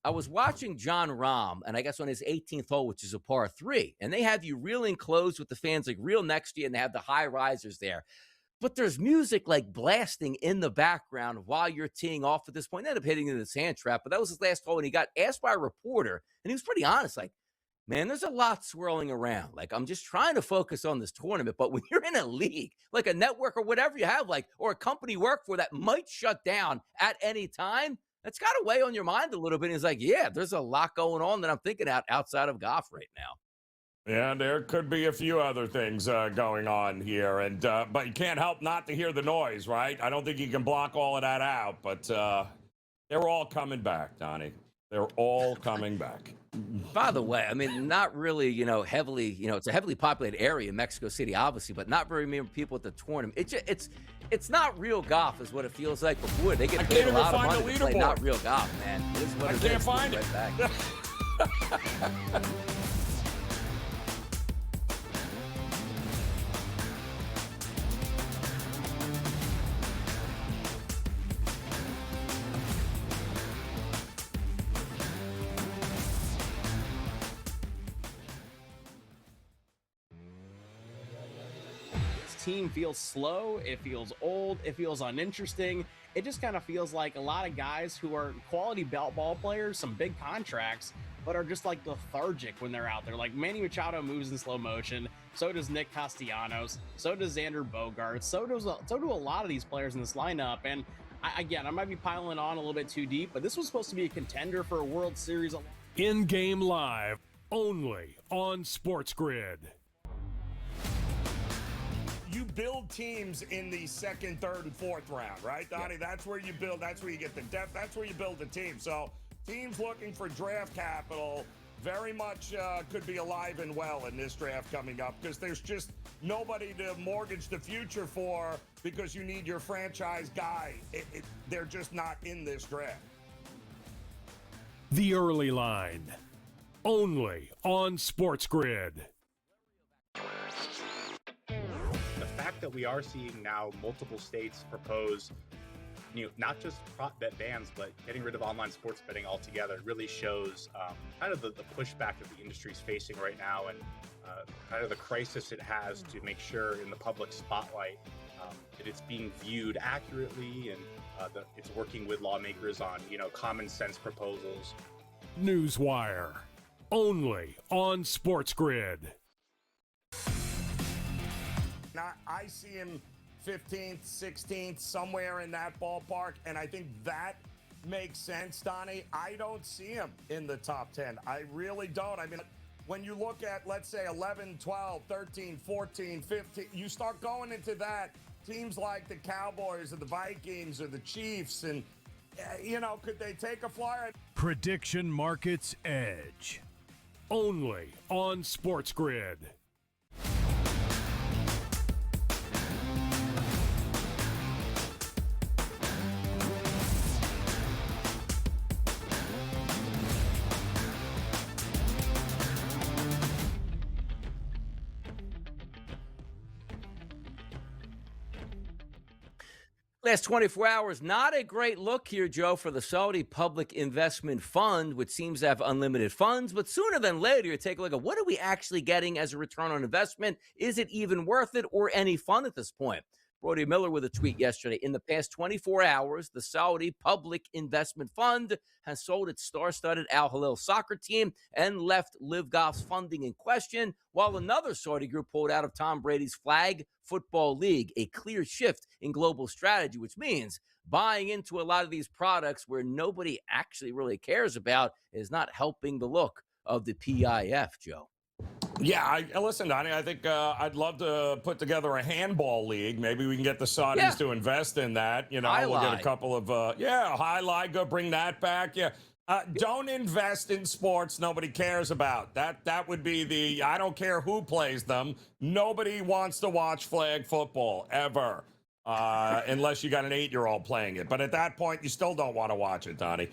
I was watching John Rahm, and I guess on his 18th hole, which is a par 3, and they have you reeling close with the fans, like real next to you, and they have the high risers there. But there's music like blasting in the background while you're teeing off at this point. They ended up hitting into the sand trap, but that was his last hole, and he got asked by a reporter, and he was pretty honest, like, man, there's a lot swirling around. Like, I'm just trying to focus on this tournament, but when you're in a league, like a network or whatever you have, like, or a company you work for that might shut down at any time, that's got to weigh on your mind a little bit. And he's like, yeah, there's a lot going on that I'm thinking outside of golf right now. Yeah, there could be a few other things going on here, and but you can't help not to hear the noise, right? I don't think you can block all of that out, but they're all coming back, Donnie. They're all coming back. By the way, I mean, not really, heavily, it's a heavily populated area in Mexico City, obviously, but not very many people at the tournament. It's not real golf is what it feels like before. They get paid a lot of money to play not real golf, man. It is what I it can't is. find it. Right back. Team feels slow, it feels old, it feels uninteresting. It just kind of feels like a lot of guys who are quality ball players, some big contracts, but are just like lethargic when they're out there. Like Manny Machado moves in slow motion, so does Nick Castellanos, so does Xander Bogaerts, so do a lot of these players in this lineup. And I might be piling on a little bit too deep, but this was supposed to be a contender for a World Series. In-game live, only on SportsGrid. You build teams in the second, third, and fourth round, right, Donnie? Yeah. That's where you build. That's where you get the depth. That's where you build the team. So teams looking for draft capital very much could be alive and well in this draft coming up because there's just nobody to mortgage the future for because you need your franchise guy. They're just not in this draft. The early line, only on SportsGrid. The fact that we are seeing now multiple states propose, not just prop bet bans, but getting rid of online sports betting altogether really shows kind of the pushback that the industry is facing right now, and kind of the crisis it has to make sure in the public spotlight that it's being viewed accurately, and that it's working with lawmakers on common sense proposals. Newswire, only on SportsGrid. Now, I see him 15th, 16th, somewhere in that ballpark, and I think that makes sense, Donnie. I don't see him in the top 10. I really don't. I mean, when you look at, let's say, 11, 12, 13, 14, 15, you start going into that, teams like the Cowboys or the Vikings or the Chiefs, and, could they take a flyer? Prediction Markets Edge, only on SportsGrid. Last 24 hours, not a great look here, Joe, for the Saudi Public Investment Fund, which seems to have unlimited funds. But sooner than later, you take a look at what are we actually getting as a return on investment? Is it even worth it or any fun at this point? Brody Miller with a tweet yesterday. In the past 24 hours, the Saudi Public Investment Fund has sold its star-studded Al Hilal soccer team and left Live Golf's funding in question, while another Saudi group pulled out of Tom Brady's Flag Football League, a clear shift in global strategy, which means buying into a lot of these products where nobody actually really cares about is not helping the look of the PIF, Joe. Yeah, listen, Donnie, I think I'd love to put together a handball league. Maybe we can get the Saudis to invest in that. We'll get a couple of, highlight, go bring that back. Yeah. Don't invest in sports nobody cares about. That would be I don't care who plays them. Nobody wants to watch flag football ever, unless you got an 8-year-old playing it. But at that point, you still don't want to watch it, Donnie.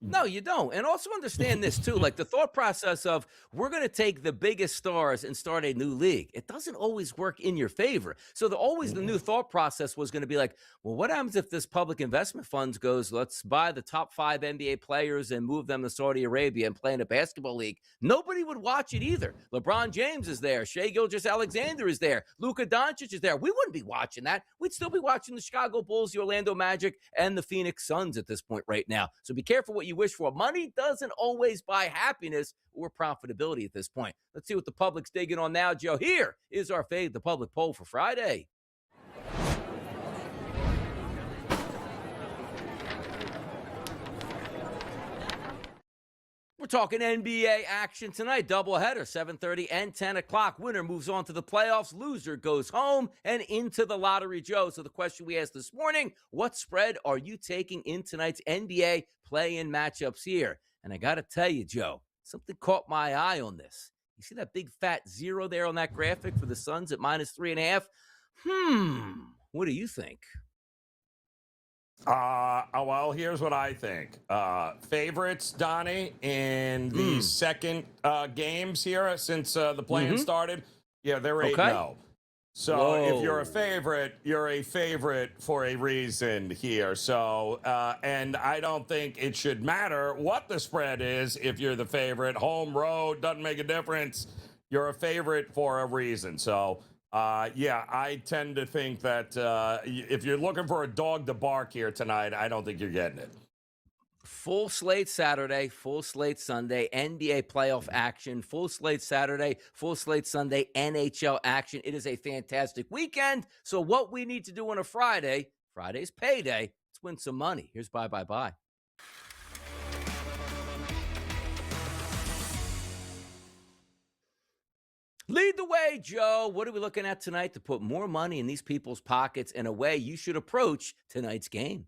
No, you don't. And also understand this, too. Like the thought process of we're going to take the biggest stars and start a new league. It doesn't always work in your favor. So the new thought process was going to be like, well, what happens if this public investment fund goes, let's buy the top 5 NBA players and move them to Saudi Arabia and play in a basketball league? Nobody would watch it either. LeBron James is there. Shai Gilgeous-Alexander is there. Luka Doncic is there. We wouldn't be watching that. We'd still be watching the Chicago Bulls, the Orlando Magic, and the Phoenix Suns at this point right now. So be careful what you wish for. Money doesn't always buy happiness or profitability at this point. Let's see what the public's digging on now, Joe. Here is our Fade the Public poll for Friday. We're talking NBA action tonight. Doubleheader, 7:30 and 10 o'clock. Winner moves on to the playoffs. Loser goes home and into the lottery, Joe. So the question we asked this morning, what spread are you taking in tonight's NBA play-in matchups here? And I got to tell you, Joe, something caught my eye on this. You see that big fat 0 there on that graphic for the Suns at -3.5? What do you think? Well, here's what I think. Favorites, Donnie, in the second games here since the play-in started. Yeah, they're 8-0. So if you're a favorite for a reason here. So, and I don't think it should matter what the spread is if you're the favorite. Home, road, doesn't make a difference. You're a favorite for a reason. So, I tend to think that if you're looking for a dog to bark here tonight, I don't think you're getting it. Full slate Saturday, full slate Sunday, NBA playoff action, full slate Saturday, full slate Sunday, NHL action. It is a fantastic weekend. So what we need to do on a Friday's payday, let's win some money. Here's bye. Lead the way, Joe. What are we looking at tonight to put more money in these people's pockets and a way you should approach tonight's game?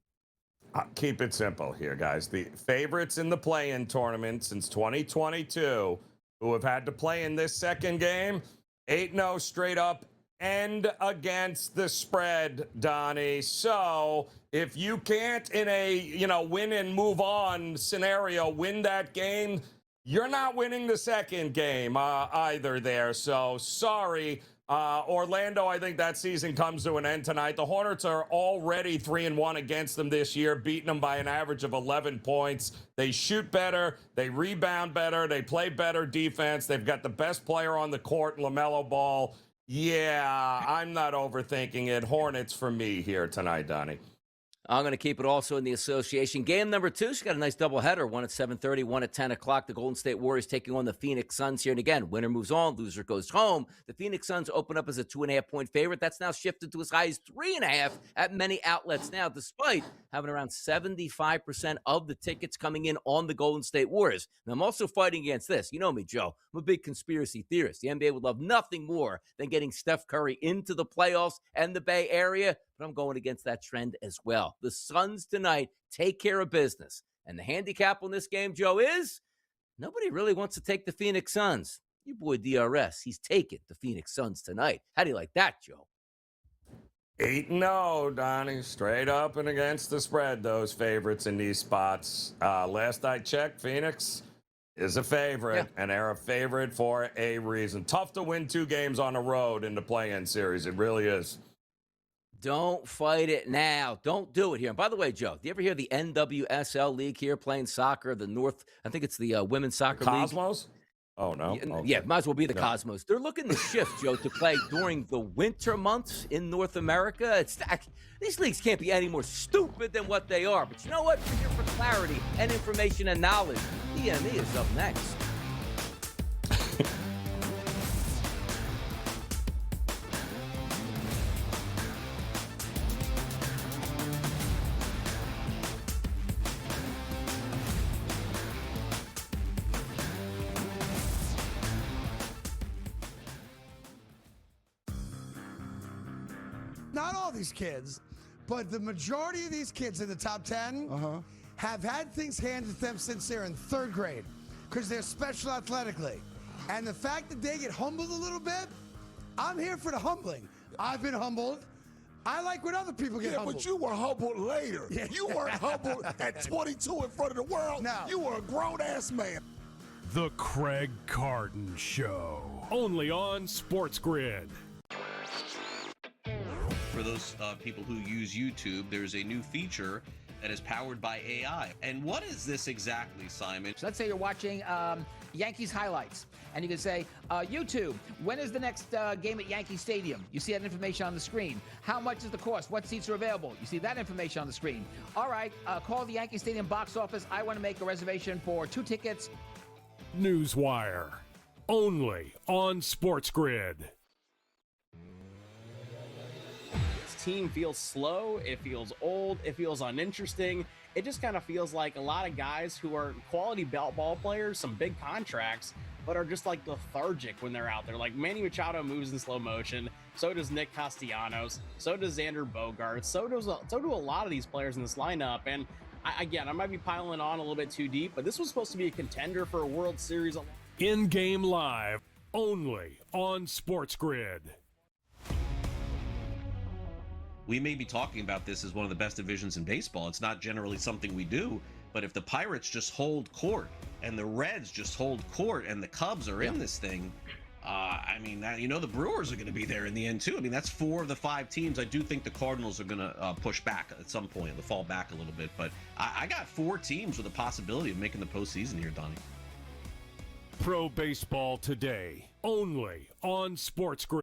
Keep it simple here, guys. The favorites in the play-in tournament since 2022 who have had to play in this second game, 8-0 straight up and against the spread, Donnie. So if you can't, in a win and move on scenario, win that game, you're not winning the second game either there. So sorry, Orlando. I think that season comes to an end tonight. The Hornets are already 3-1 against them this year, beating them by an average of 11 points. They shoot better. They rebound better. They play better defense. They've got the best player on the court, LaMelo Ball. Yeah, I'm not overthinking it. Hornets for me here tonight, Donnie. I'm going to keep it also in the association. Game number 2, she's got a nice doubleheader, one at 7:30, one at 10 o'clock. The Golden State Warriors taking on the Phoenix Suns here. And again, winner moves on, loser goes home. The Phoenix Suns open up as a 2.5-point favorite. That's now shifted to as high as 3.5 at many outlets now, despite having around 75% of the tickets coming in on the Golden State Warriors. And I'm also fighting against this. You know me, Joe. I'm a big conspiracy theorist. The NBA would love nothing more than getting Steph Curry into the playoffs and the Bay Area, but I'm going against that trend as well. The Suns tonight take care of business. And the handicap on this game, Joe, is nobody really wants to take the Phoenix Suns. Your boy DRS, he's taking the Phoenix Suns tonight. How do you like that, Joe? 8-0, Donnie. Straight up and against the spread, those favorites in these spots. Last I checked, Phoenix is a favorite, and they're a favorite for a reason. Tough to win 2 games on the road in the play-in series. It really is. Don't fight it now. Don't do it here. And by the way, Joe, do you ever hear the NWSL League here playing soccer? The North, I think it's the women's soccer league. Cosmos? Oh, no? Yeah, might as well be the No. Cosmos. They're looking to shift, Joe, to play during the winter months in North America. These leagues can't be any more stupid than what they are. But you know what? We're here for clarity and information and knowledge. DME is up next. Not all these kids, but the majority of these kids in the top 10 have had things handed to them since they're in 3rd grade because they're special athletically. And the fact that they get humbled a little bit, I'm here for the humbling. I've been humbled. I like when other people get humbled. But you were humbled later. Yeah. You weren't humbled at 22 in front of the world. No. You were a grown-ass man. The Craig Carton Show. Only on SportsGrid. For those people who use YouTube, there's a new feature that is powered by AI. And what is this exactly, Simon? So let's say you're watching Yankees highlights, and you can say, YouTube, when is the next game at Yankee Stadium? You see that information on the screen. How much is the cost? What seats are available? You see that information on the screen. All right, call the Yankee Stadium box office. I want to make a reservation for 2 tickets. Newswire. Only on SportsGrid. Team feels slow, it feels old, it feels uninteresting. It just kind of feels like a lot of guys who are quality ball players, some big contracts, but are just like lethargic when they're out there. Like Manny Machado moves in slow motion, so does Nick Castellanos, so does Xander Bogaerts, so do a lot of these players in this lineup. And I might be piling on a little bit too deep, but this was supposed to be a contender for a World Series. In-game live, only on SportsGrid. We may be talking about this as one of the best divisions in baseball. It's not generally something we do, but if the Pirates just hold court and the Reds just hold court and the Cubs are in this thing, the Brewers are going to be there in the end too. I mean, that's 4 of the 5 teams. I do think the Cardinals are going to push back at some point, they'll fall back a little bit, but I got 4 teams with a possibility of making the postseason here, Donnie. Pro Baseball Today, only on SportsGrid.